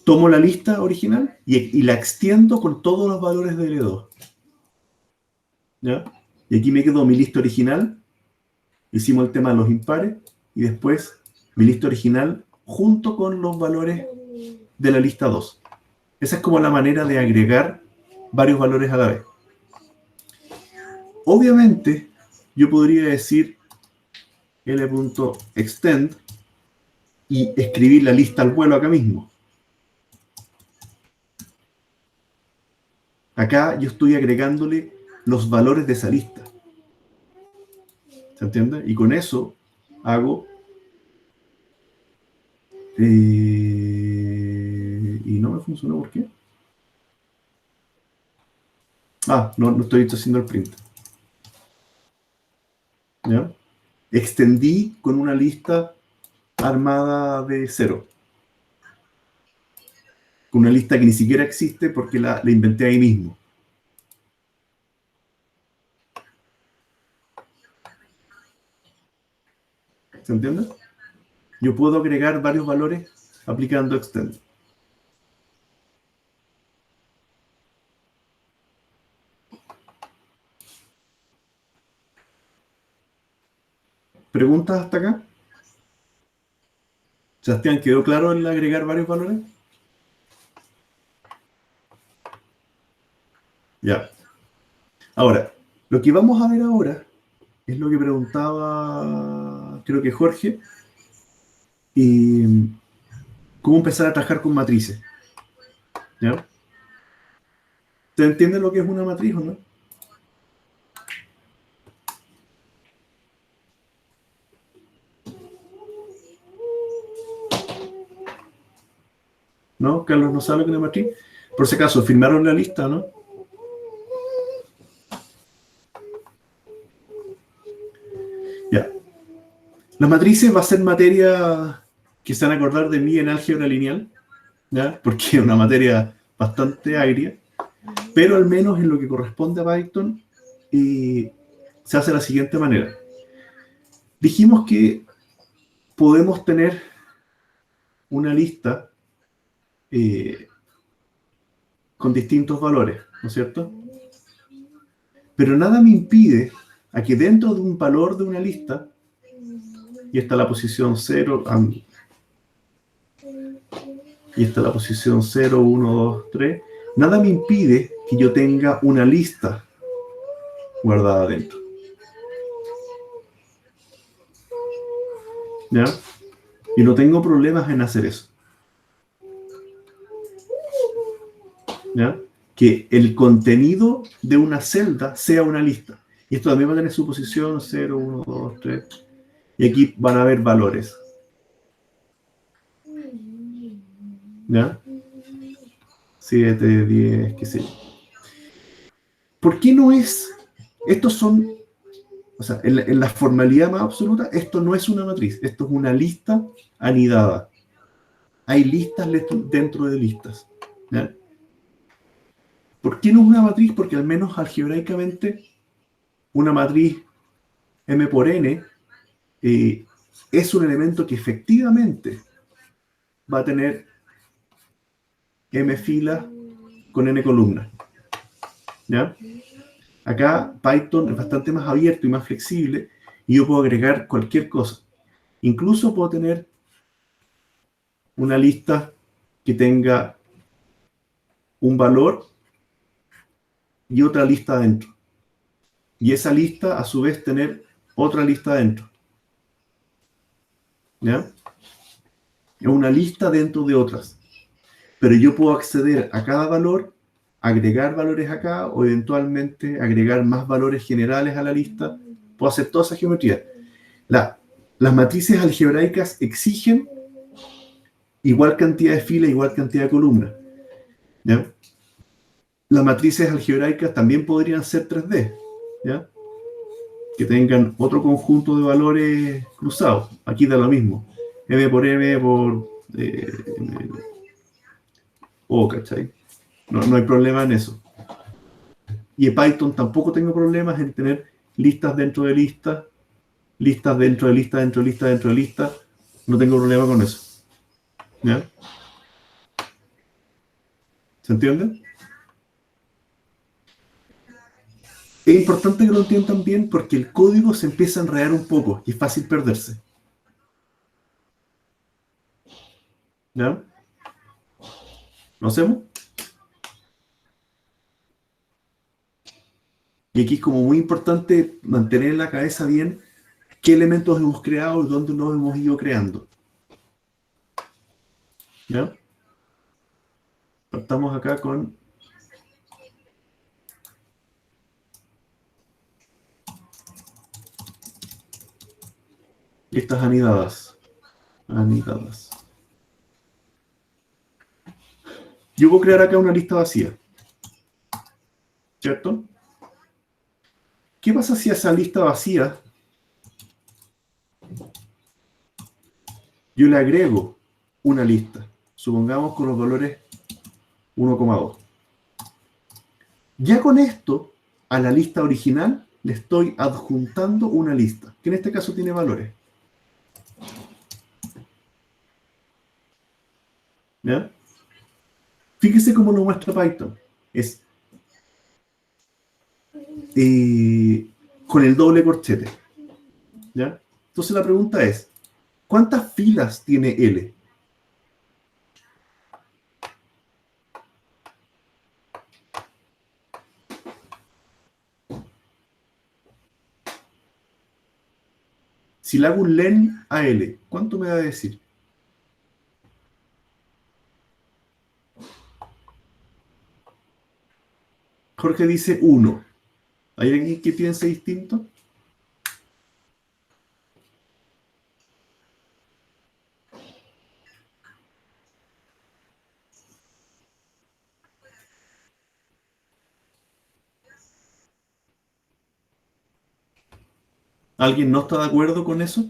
Tomo la lista original y la extiendo con todos los valores de L2. ¿Ya? Y aquí me quedó mi lista original. Hicimos el tema de los impares. Y después mi lista original junto con los valores de la lista 2. Esa es como la manera de agregar varios valores a la vez. Obviamente, yo podría decir L.extend y escribir la lista al vuelo acá mismo. Acá yo estoy agregándole los valores de esa lista. ¿Se entiende? Y con eso hago... y no me funcionó, ¿por qué? No estoy haciendo el print. ¿Ya? Extendí con una lista armada de 0. Con una lista que ni siquiera existe porque la inventé ahí mismo. ¿Se entiende? Yo puedo agregar varios valores aplicando extend. ¿Preguntas hasta acá? Sebastián, ¿quedó claro el agregar varios valores? Ya. Ahora, lo que vamos a ver ahora es lo que preguntaba, creo que Jorge, y cómo empezar a trabajar con matrices. ¿Ya? ¿Te entienden lo que es una matriz o no? ¿No? Carlos no sabe lo que es una matriz. Por si acaso, firmaron la lista, ¿no? Ya. Las matrices va a ser materia que se van a acordar de mí en álgebra lineal, ¿ya? Porque es una materia bastante agria, pero al menos en lo que corresponde a Python se hace de la siguiente manera. Dijimos que podemos tener una lista con distintos valores, ¿no es cierto? Pero nada me impide a que dentro de un valor de una lista, y está la posición 0, y está la posición 0, 1, 2, 3, nada me impide que yo tenga una lista guardada dentro. ¿Ya? Y no tengo problemas en hacer eso. ¿Ya? Que el contenido de una celda sea una lista. Y esto también va a tener su posición 0, 1, 2, 3. Y aquí van a haber valores. ¿Ya? 7, 10, qué sé yo. ¿Por qué no es? Estos son O sea, en la formalidad más absoluta, esto no es una matriz, esto es una lista anidada. Hay listas dentro de listas. ¿Ya? ¿Por qué no es una matriz? Porque al menos algebraicamente una matriz M por N es un elemento que efectivamente va a tener M filas con N columnas. ¿Ya? Acá Python es bastante más abierto y más flexible y yo puedo agregar cualquier cosa. Incluso puedo tener una lista que tenga un valor y otra lista adentro. Y esa lista, a su vez, tener otra lista adentro. ¿Ya? Es una lista dentro de otras. Pero yo puedo acceder a cada valor, agregar valores acá o eventualmente agregar más valores generales a la lista. Puedo hacer toda esa geometría. Las matrices algebraicas exigen igual cantidad de filas, igual cantidad de columnas. ¿Ya? Las matrices algebraicas también podrían ser 3D. ¿Ya? Que tengan otro conjunto de valores cruzados. Aquí da lo mismo. M por M por O, ¿cachai? No hay problema en eso. Y en Python tampoco tengo problemas en tener listas dentro de listas, listas dentro de listas, dentro de listas, dentro de listas. No tengo problema con eso. ¿Ya? ¿Se entiende? Es importante que lo entiendan bien porque el código se empieza a enredar un poco y es fácil perderse. ¿Ya? ¿Lo hacemos? Y aquí es como muy importante mantener en la cabeza bien qué elementos hemos creado y dónde los hemos ido creando. ¿Ya? Partamos acá con listas anidadas. Anidadas. Yo voy a crear acá una lista vacía. ¿Cierto? ¿Qué pasa si a esa lista vacía yo le agrego una lista? Supongamos con los valores 1,2. Ya con esto, a la lista original le estoy adjuntando una lista, que en este caso tiene valores. ¿Ya? Fíjese cómo lo muestra Python. Es con el doble corchete. ¿Ya? Entonces la pregunta es, ¿cuántas filas tiene L? Si le hago un len a L, ¿cuánto me va a decir? Jorge dice 1. ¿Hay alguien que piense distinto? ¿Alguien no está de acuerdo con eso?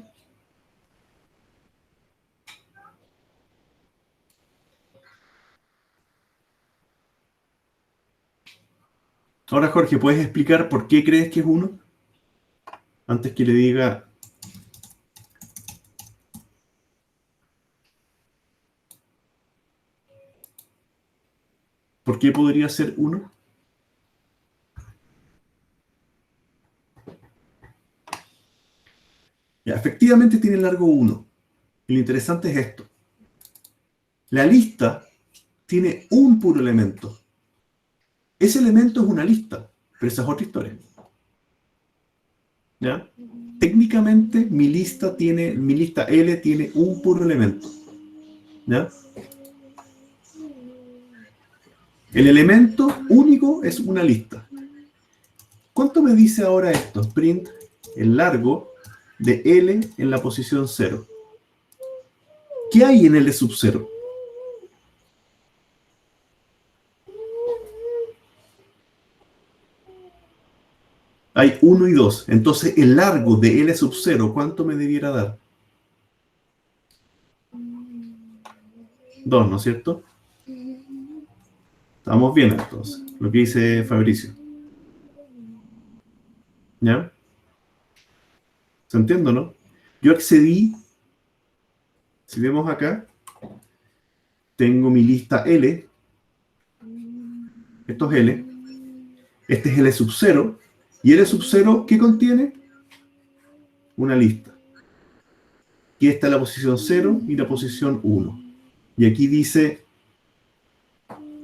Ahora, Jorge, ¿puedes explicar por qué crees que es 1? Antes que le diga... ¿Por qué podría ser 1? Ya, efectivamente tiene largo 1. Y lo interesante es esto. La lista tiene un puro elemento. Ese elemento es una lista, pero esa es otra historia. ¿Ya? Técnicamente mi lista L tiene un puro elemento. ¿Ya? El elemento único es una lista. ¿Cuánto me dice ahora esto? Print el largo de L en la posición 0. ¿Qué hay en L sub 0? Hay 1 y 2. Entonces, el largo de L sub 0, ¿cuánto me debiera dar? 2, ¿no es cierto? Estamos bien, entonces. Lo que dice Fabricio. ¿Ya? ¿Se entiende, no? Yo accedí, si vemos acá, tengo mi lista L. Esto es L. Este es L sub 0. ¿Y L sub 0 qué contiene? Una lista. Aquí está la posición 0 y la posición 1. Y aquí dice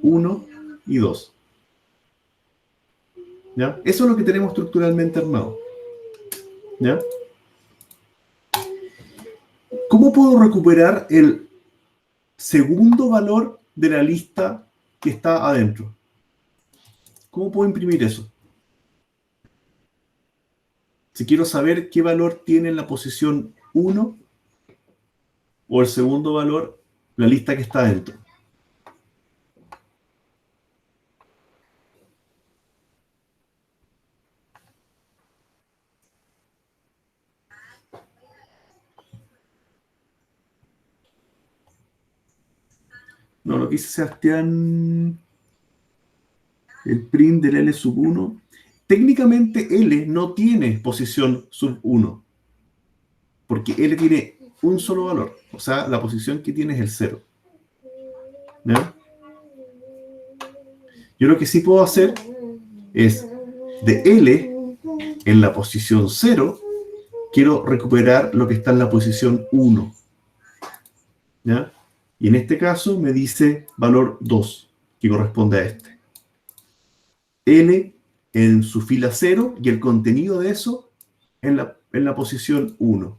1 y 2. ¿Ya? Eso es lo que tenemos estructuralmente armado. ¿Ya? ¿Cómo puedo recuperar el segundo valor de la lista que está adentro? ¿Cómo puedo imprimir eso? Si quiero saber qué valor tiene en la posición 1 o el segundo valor, la lista que está adentro. No, lo que dice Sebastián, el print del L sub 1. Técnicamente L no tiene posición sub 1, porque L tiene un solo valor, o sea, la posición que tiene es el 0. ¿Ya? Yo lo que sí puedo hacer es de L en la posición 0, quiero recuperar lo que está en la posición 1. ¿Ya? Y en este caso me dice valor 2, que corresponde a este. L en su fila 0 y el contenido de eso en la posición 1.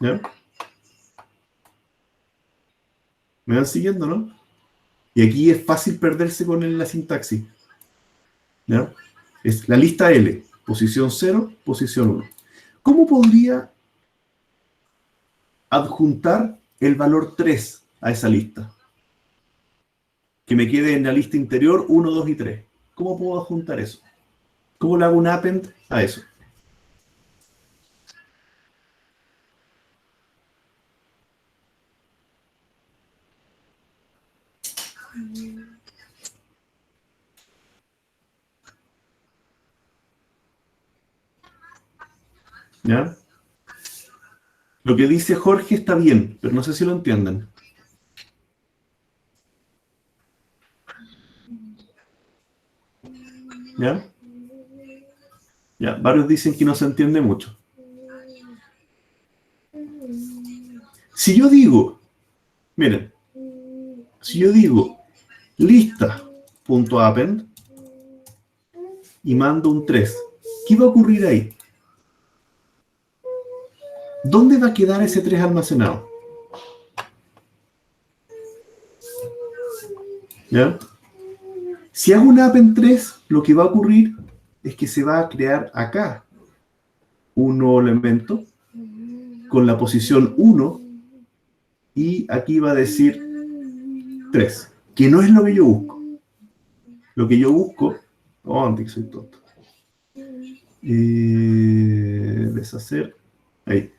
¿Ya? ¿Me van siguiendo, no? Y aquí es fácil perderse con la sintaxis. ¿Ya? Es la lista L, posición 0, posición 1. ¿Cómo podría adjuntar el valor 3 a esa lista? Que me quede en la lista interior 1, 2 y 3. ¿Cómo puedo adjuntar eso? ¿Cómo le hago un append a eso? ¿Ya? Lo que dice Jorge está bien, pero no sé si lo entienden. ¿Ya? Ya, varios dicen que no se entiende mucho. Si yo digo, miren, si yo digo lista.append y mando un 3, ¿qué va a ocurrir ahí? ¿Dónde va a quedar ese 3 almacenado? ¿Ya? Si hago un append 3, lo que va a ocurrir es que se va a crear acá un nuevo elemento con la posición 1 y aquí va a decir 3, que no es lo que yo busco. Lo que yo busco... Oh, antes que soy tonto. Deshacer. Ahí.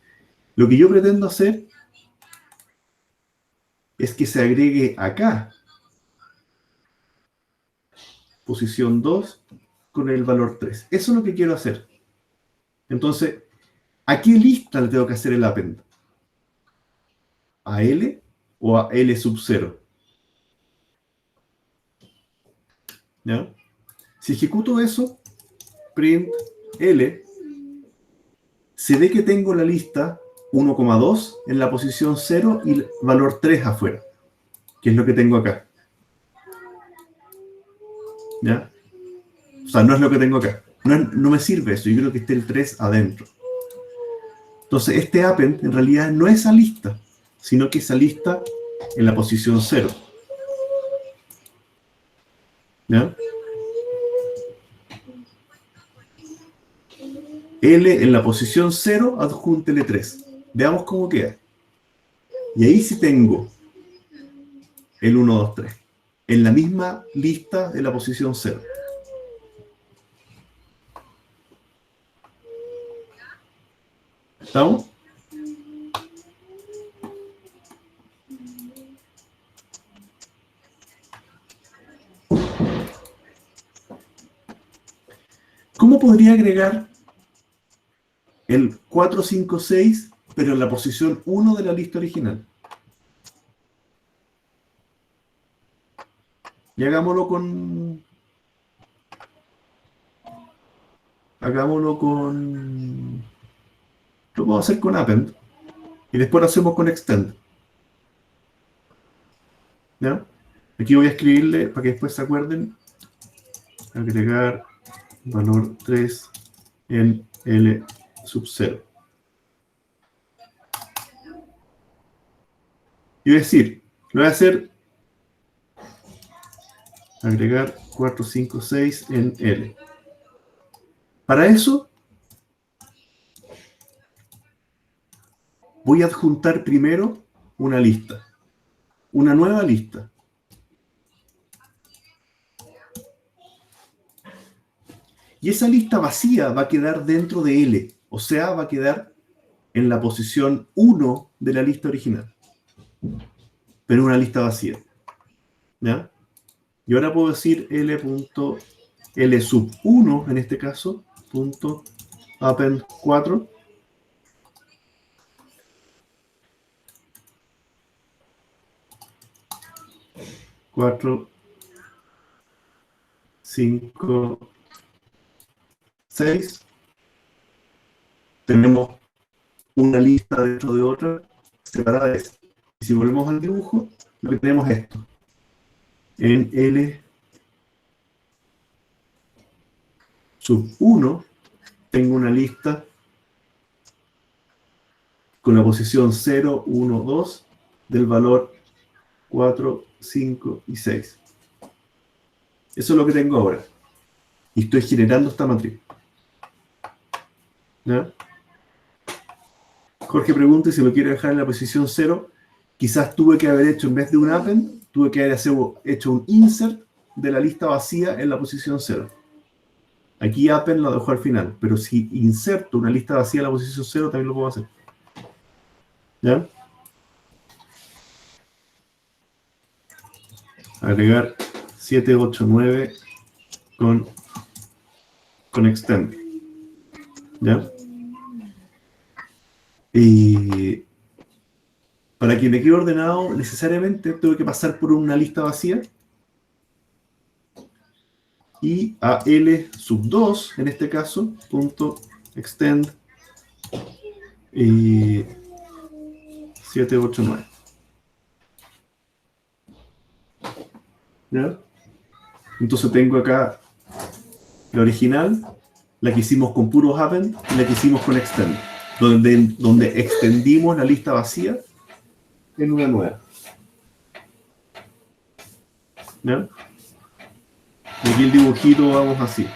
Lo que yo pretendo hacer es que se agregue acá posición 2 con el valor 3. Eso es lo que quiero hacer. Entonces, ¿a qué lista le tengo que hacer el append? ¿A L o a L sub 0? ¿Ya? Si ejecuto eso, print L, se ve que tengo la lista 1,2 en la posición 0 y el valor 3 afuera, que es lo que tengo acá. ¿Ya? O sea, no es lo que tengo acá. No me sirve eso, yo quiero que esté el 3 adentro. Entonces, este append en realidad no es esa lista, sino que esa lista en la posición 0. ¿Ya? L en la posición 0, adjúntele 3. Veamos cómo queda. Y ahí sí tengo el 1, 2, 3. En la misma lista de la posición 0. ¿Estamos? ¿Cómo podría agregar el 4, 5, 6, pero en la posición 1 de la lista original? Y hagámoslo con... Lo vamos a hacer con append. Y después lo hacemos con extend. ¿Ya? Aquí voy a escribirle, para que después se acuerden, agregar valor 3 en L sub 0. Y voy a decir, lo voy a hacer agregar 4, 5, 6 en L. Para eso, voy a adjuntar primero una lista, una nueva lista. Y esa lista vacía va a quedar dentro de L, o sea, va a quedar en la posición 1 de la lista original, pero una lista vacía. ¿Ya? Y ahora puedo decir L sub 1, en este caso, punto append 4. Cuatro, 5, 6. Tenemos una lista dentro de otra separada de esta. Y si volvemos al dibujo, lo que tenemos es esto. En L sub 1 tengo una lista con la posición 0, 1, 2 del valor 4, 5 y 6. Eso es lo que tengo ahora. Y estoy generando esta matriz. ¿Ya? Jorge pregunta si lo quiere dejar en la posición 0. Quizás tuve que haber hecho, en vez de un append, tuve que haber hecho un insert de la lista vacía en la posición 0. Aquí append lo dejo al final, pero si inserto una lista vacía en la posición 0, también lo puedo hacer. ¿Ya? Agregar 7, 8, 9 con extend. ¿Ya? Y para que me quede ordenado, necesariamente tengo que pasar por una lista vacía y a L sub 2, en este caso, punto extend 7, 8, 9. ¿Ya? Entonces tengo acá la original, la que hicimos con puros append y la que hicimos con extend, donde extendimos la lista vacía en una nueva. ¿Ya? Y aquí el dibujito vamos así.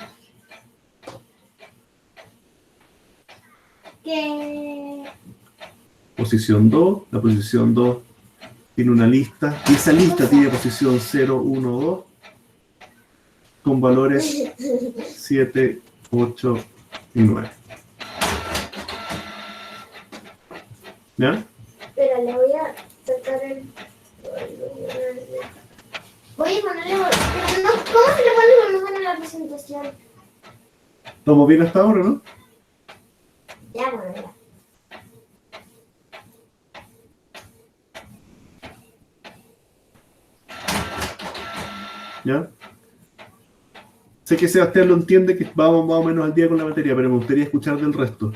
¿Qué? Posición 2, la posición 2 tiene una lista, y esa lista tiene posición 0, 1, 2, con valores 7, 8 y 9. ¿Ya? Espera, le voy a sacar el... Voy a ponerle... Pero no, ¿cómo se le pone volumen a la presentación? ¿Estamos bien hasta ahora, no? Ya, bueno, ya. ¿Ya? Sé que Sebastián lo entiende, que vamos más o menos al día con la materia, pero me gustaría escuchar del resto.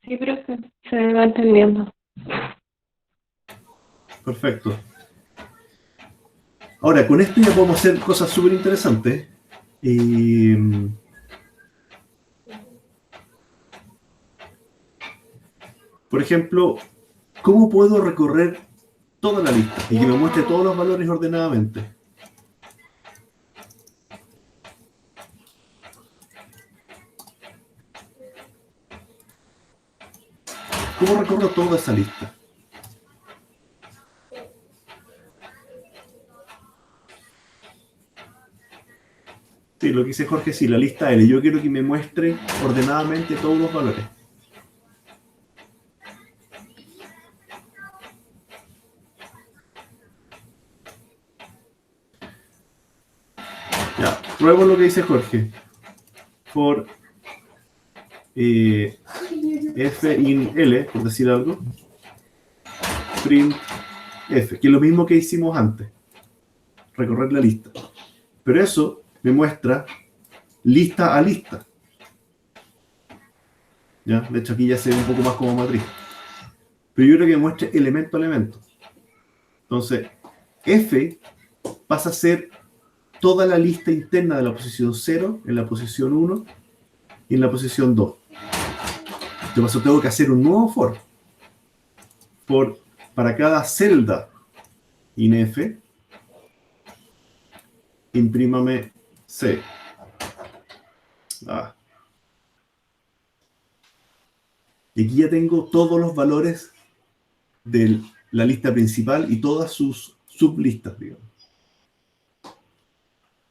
Sí, profe, se va entendiendo. Perfecto. Ahora, con esto ya podemos hacer cosas súper interesantes. Por ejemplo, ¿cómo puedo recorrer toda la lista y que me muestre todos los valores ordenadamente? ¿Cómo recorro toda esa lista? Sí, lo que dice Jorge, sí, la lista L. Yo quiero que me muestre ordenadamente todos los valores. Ya, pruebo lo que dice Jorge. For F in L, por decir algo. Print F, que es lo mismo que hicimos antes. Recorrer la lista. Pero eso me muestra lista a lista. ¿Ya? De hecho, aquí ya se ve un poco más como matriz. Pero yo creo que me muestre elemento a elemento. Entonces, F pasa a ser toda la lista interna de la posición 0, en la posición 1 y en la posición 2. Por eso tengo que hacer un nuevo for. Para cada celda in F, imprímame C. Y aquí ya tengo todos los valores de la lista principal y todas sus sublistas, digamos.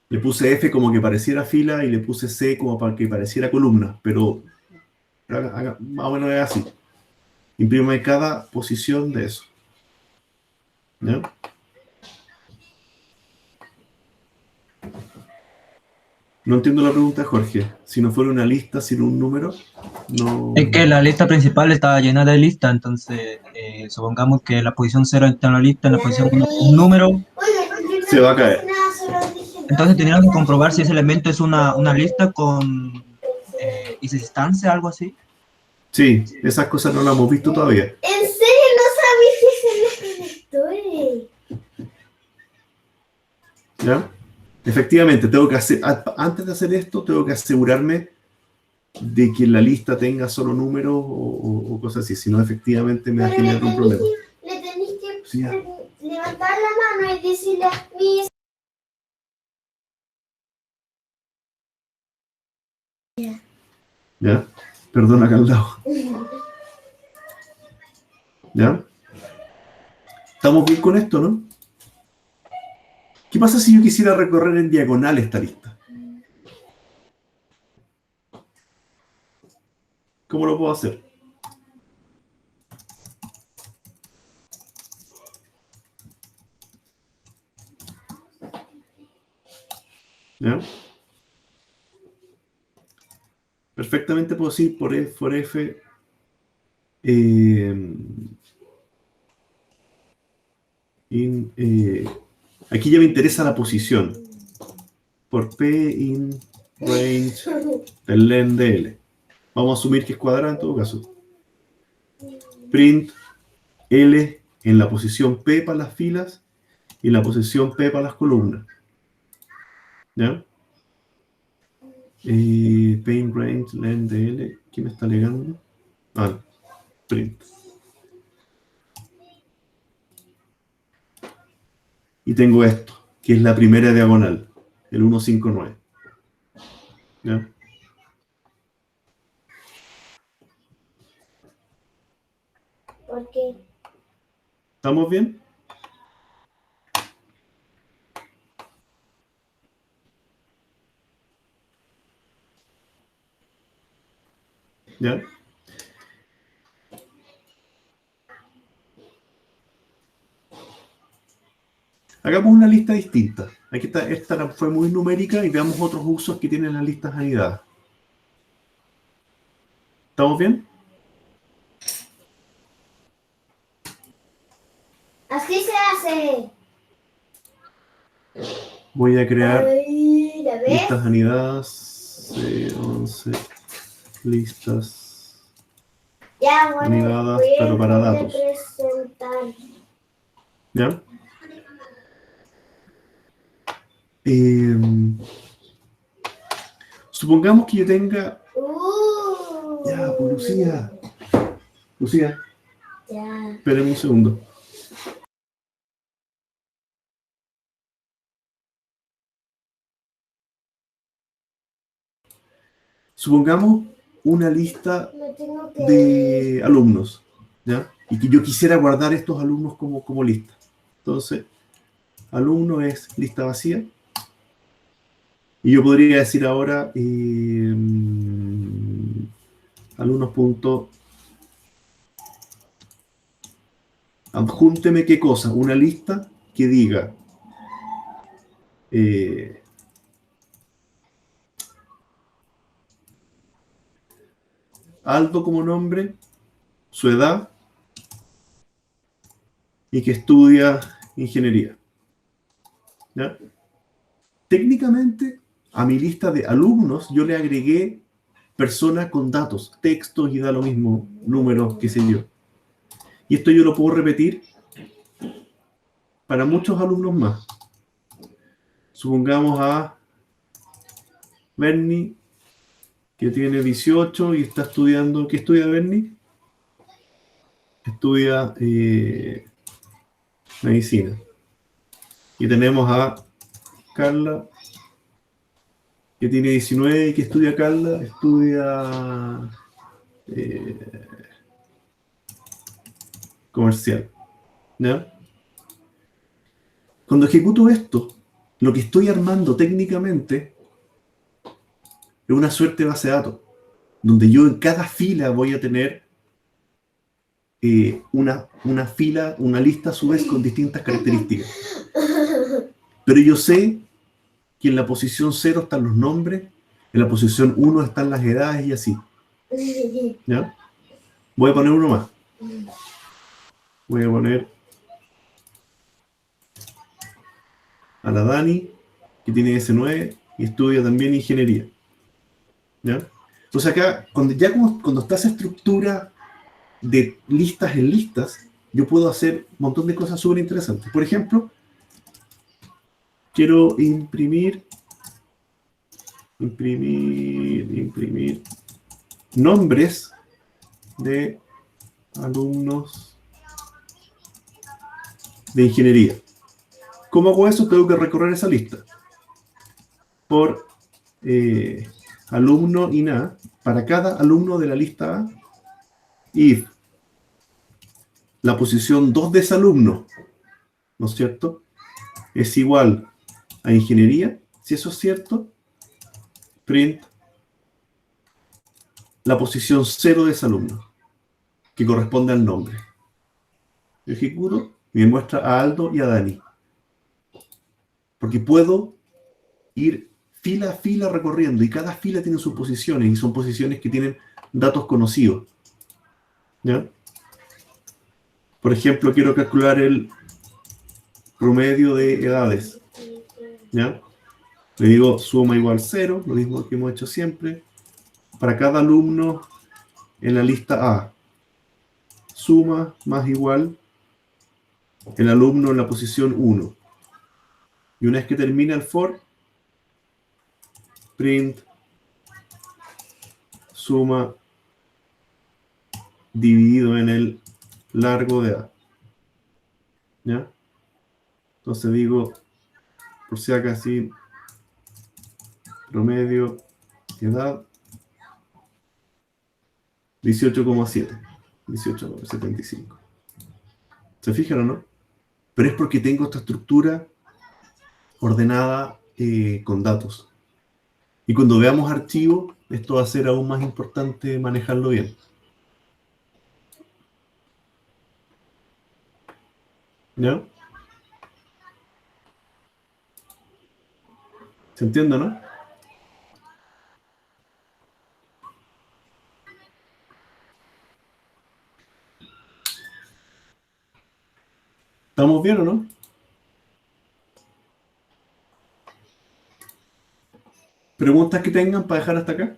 Le puse F como que pareciera fila y le puse C como para que pareciera columna, pero más o menos es así. Imprímame cada posición de eso. ¿Ya? No entiendo la pregunta de Jorge. Si no fuera una lista sin un número, no... Es que la lista principal estaba llena de listas, entonces supongamos que la posición 0 está en la lista, en la posición 1 un número, se va a caer. entonces teníamos que comprobar si ese elemento es una lista con instancia, algo así. Sí, esas cosas no las hemos visto todavía. ¿En serio no sabes si son los conectores? ¿Ya? Efectivamente, tengo que hacer, antes de hacer esto, tengo que asegurarme de que la lista tenga solo números o cosas así, si no, efectivamente me va a generar un problema. Le tenéis que Sí, levantar la mano y decirle a mis... ¿Ya? Perdona, acá al lado. ¿Ya? ¿Estamos bien con esto, no? ¿Qué pasa si yo quisiera recorrer en diagonal esta lista? ¿Cómo lo puedo hacer? ¿Ya? Perfectamente puedo decir por F aquí ya me interesa la posición. Por P in range del len de L. Vamos a asumir que es cuadrada en todo caso. Print L en la posición P para las filas y en la posición P para las columnas. ¿Ya? P in range len de L. ¿Quién me está alegando? Print. Y tengo esto, que es la primera diagonal, el 159. ¿Ya? ¿Por qué? ¿Estamos bien? ¿Ya? Hagamos una lista distinta. Aquí está, esta fue muy numérica y veamos otros usos que tienen las listas anidadas. ¿Estamos bien? Así se hace. Voy a crear Ay, ¿la ves? listas anidadas. 11 listas Ya, bueno, anidadas, voy a pero para datos. presentar. ¿Ya? Supongamos que yo tenga... Ya, pues Lucía. Lucía, Ya. espérenme un segundo. Supongamos una lista Me tengo que... de alumnos, ¿ya? Y que yo quisiera guardar estos alumnos como lista. Entonces, alumno es lista vacía. Y yo podría decir ahora, alumnos punto, adjúnteme qué cosa, una lista que diga Aldo como nombre, su edad y que estudia ingeniería. ¿Ya? Técnicamente, a mi lista de alumnos yo le agregué personas con datos, textos y da lo mismo, números, qué sé yo. Y esto yo lo puedo repetir para muchos alumnos más. Supongamos a Bernie, que tiene 18 y está estudiando. ¿Qué estudia Bernie? Estudia medicina. Y tenemos a Carla, que tiene 19 y que estudia Carla, estudia comercial. ¿Ya? Cuando ejecuto esto, lo que estoy armando técnicamente es una suerte de base de datos, donde yo en cada fila voy a tener una fila, una lista a su vez con distintas características. Pero yo sé que en la posición 0 están los nombres, en la posición 1 están las edades y así. ¿Ya? Voy a poner uno más. Voy a poner a la Dani, que tiene S9 y estudia también ingeniería. ¿Ya? Entonces acá, cuando está esa estructura de listas en listas, yo puedo hacer un montón de cosas súper interesantes. Por ejemplo, quiero imprimir nombres de alumnos de ingeniería. ¿Cómo hago eso? Tengo que recorrer esa lista por alumno INA. Para cada alumno de la lista A, if la posición 2 de ese alumno, ¿no es cierto?, es igual a ingeniería. Si eso es cierto, print la posición 0 de ese alumno, que corresponde al nombre. Yo ejecuto y me muestra a Aldo y a Dani. Porque puedo ir fila a fila recorriendo y cada fila tiene sus posiciones y son posiciones que tienen datos conocidos. ¿Ya? Por ejemplo, quiero calcular el promedio de edades. ¿Ya? Le digo suma igual 0, lo mismo que hemos hecho siempre. Para cada alumno en la lista A, suma más igual el alumno en la posición 1. Y una vez que termina el for, print suma dividido en el largo de A. ¿Ya? Entonces digo, por si acaso, promedio, edad, 18,7, 18,75. ¿Se fijan o no? Pero es porque tengo esta estructura ordenada con datos. Y cuando veamos archivos, esto va a ser aún más importante manejarlo bien. ¿Ya? ¿Se entiende, no? ¿Estamos bien o no? ¿Preguntas que tengan para dejar hasta acá?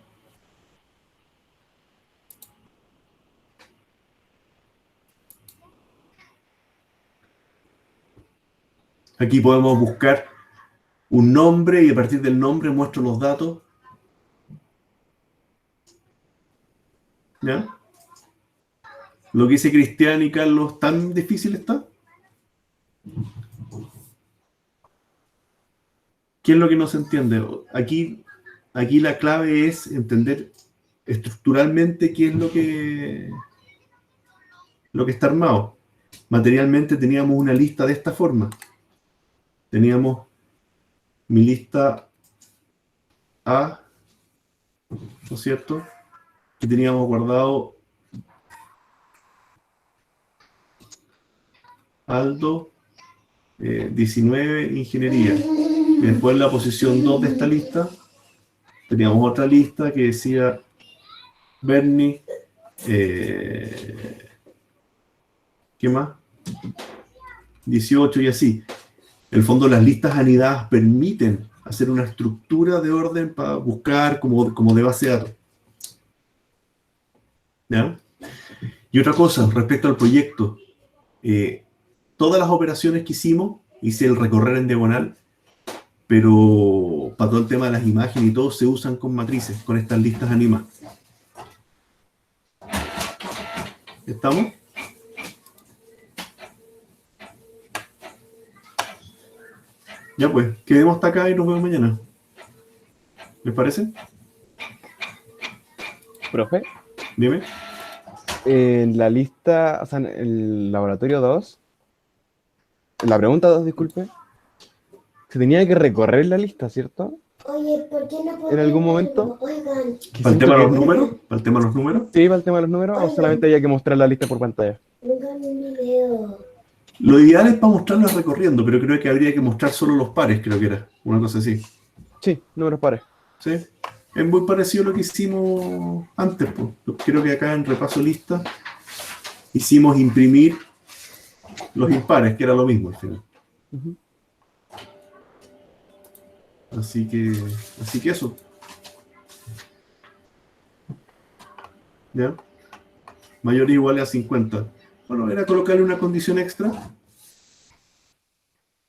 Aquí podemos buscar un nombre y a partir del nombre muestro los datos. ¿Ya? Lo que dice Cristian y Carlos, ¿tan difícil está? ¿Qué es lo que no se entiende? Aquí la clave es entender estructuralmente qué es lo que está armado. Materialmente teníamos una lista de esta forma. Teníamos mi lista A, ¿no es cierto? Que teníamos guardado Aldo, 19, ingeniería. Y después en la posición 2 de esta lista teníamos otra lista que decía Bernie, ¿qué más? 18 y así. En el fondo las listas anidadas permiten hacer una estructura de orden para buscar como de base de datos. ¿Ya? Y otra cosa, respecto al proyecto, todas las operaciones que hicimos, hice el recorrer en diagonal, pero para todo el tema de las imágenes y todo se usan con matrices, con estas listas animadas. ¿Estamos? Ya pues, quedemos hasta acá y nos vemos mañana. ¿Les parece? Profe, Dime. en la lista, o sea, en el laboratorio 2, la pregunta 2, disculpe, se tenía que recorrer la lista, ¿cierto? Oye, ¿por qué no ¿En algún ponen momento? algo? Oigan, Que ¿Para el siento tema de los que- números? ¿Para el tema de los números? Sí, para el tema de los números, o solamente había que mostrar la lista por pantalla. pongan un video. Lo ideal es para mostrarlas recorriendo, pero creo que habría que mostrar solo los pares, creo que era. Una cosa así. Sí, números pares. ¿Sí? Es muy parecido a lo que hicimos antes, pues. Creo que acá en repaso lista hicimos imprimir los impares, que era lo mismo al final. Ujú. Así que eso. ¿Ya? Mayor o igual a 50. Bueno, era colocarle una condición extra.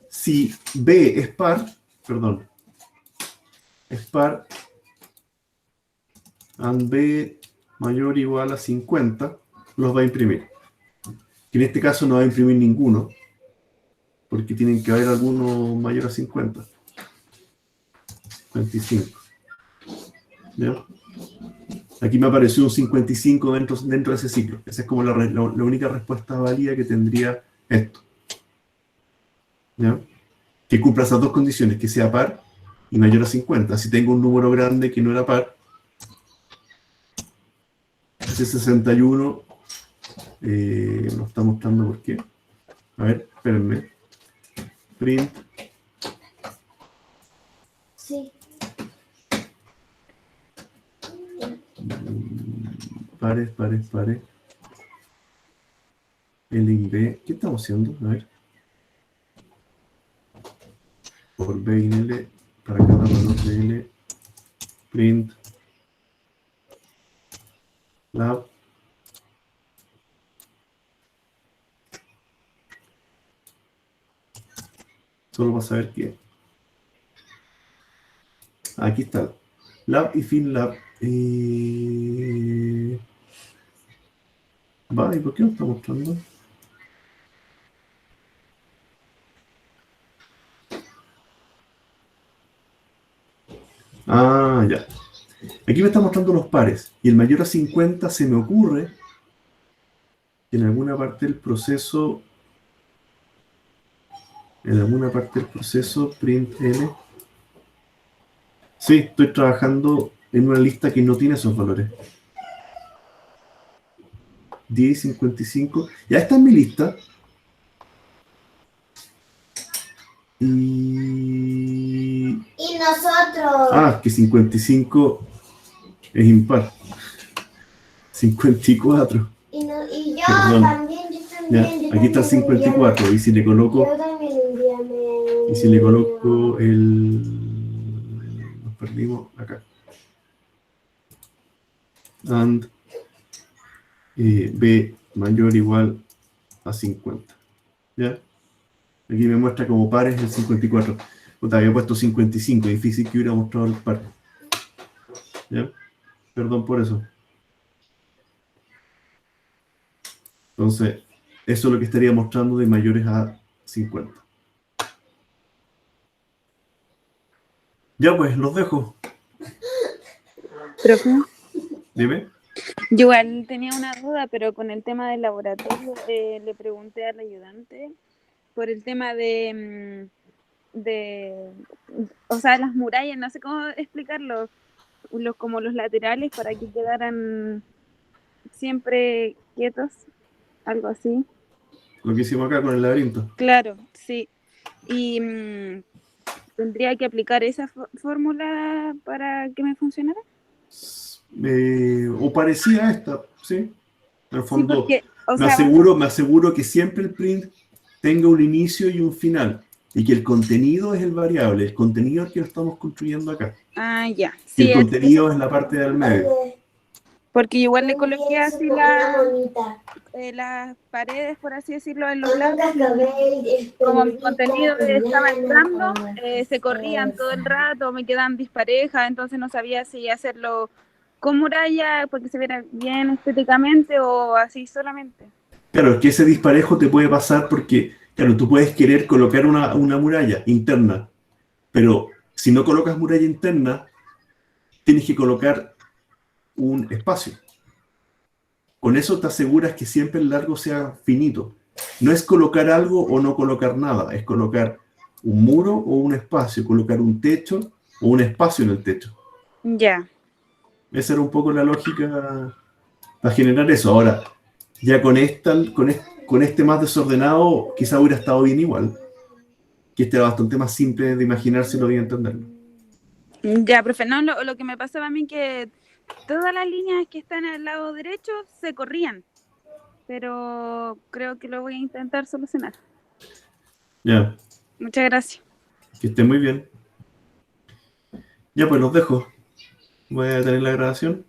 Si B es par, es par, and B mayor o igual a 50, los va a imprimir. Que en este caso no va a imprimir ninguno, porque tienen que haber alguno mayor a 50. 55. ¿Ya? Aquí me apareció un 55 dentro de ese ciclo. Esa es como la única respuesta válida que tendría esto. ¿Ya? Que cumpla esas dos condiciones, que sea par y mayor a 50. Si tengo un número grande que no era par, ese 61 nos está mostrando por qué. A ver, espérenme. Print. Sí. Pares. L y B. ¿Qué estamos haciendo? A ver. Por B y L, para cada valor de L. Print. Lab. Solo para saber qué. Aquí está. Lab y FinLab. Va, ¿y por qué no está mostrando? Ah, ya. Aquí me está mostrando los pares. Y el mayor a 50 se me ocurre que en alguna parte del proceso, print L. Sí, estoy trabajando en una lista que no tiene esos valores. 10 y 55. Ya está en mi lista. Y nosotros. Ah, que 55 es impar. 54. Y yo Perdón. también, yo Ya, también. aquí está el 54. Y si le coloco, Yo también envíame. y si le coloco el. Nos perdimos acá. And B mayor o igual a 50. ¿Ya? Aquí me muestra como pares el 54. Puta, había puesto 55. Difícil que hubiera mostrado el par. ¿Ya? Perdón por eso. Entonces, eso es lo que estaría mostrando de mayores a 50. Ya pues, los dejo. Profe, Dime. yo igual tenía una duda, pero con el tema del laboratorio le pregunté al ayudante por el tema de o sea, las murallas, no sé cómo explicarlo, como los laterales para que quedaran siempre quietos, algo así. Lo que hicimos acá con el laberinto. Claro, sí. Y tendría que aplicar esa fórmula para que me funcionara. O parecía a esta, ¿sí? En el Sí, fondo, porque, o me sea, aseguro que siempre el print tenga un inicio y un final, y que el contenido es el variable, el contenido es el que lo estamos construyendo acá. ya. Y Sí, el contenido es la parte del medio. porque igual le coloqué así Una monita. las paredes, por así decirlo, en los Yo lados. nunca acabé el Como mi pendrita, contenido estaba banana, entrando, se corrían todo el rato, me quedaban disparejas, entonces no sabía si hacerlo con muralla, porque se viera bien estéticamente, o así solamente. Claro, es que ese disparejo te puede pasar porque, claro, tú puedes querer colocar una muralla interna, pero si no colocas muralla interna, tienes que colocar un espacio. Con eso te aseguras que siempre el largo sea finito. No es colocar algo o no colocar nada, es colocar un muro o un espacio, colocar un techo o un espacio en el techo. Ya. Esa era un poco la lógica para generar eso. Ahora, ya con este más desordenado, quizá hubiera estado bien igual. Que este era bastante más simple de imaginárselo y entenderlo. Ya, profe, no, lo que me pasaba a mí que todas las líneas que están al lado derecho se corrían, pero creo que lo voy a intentar solucionar. Ya, Muchas gracias. que esté muy bien. Ya, pues los dejo. Voy a tener la grabación.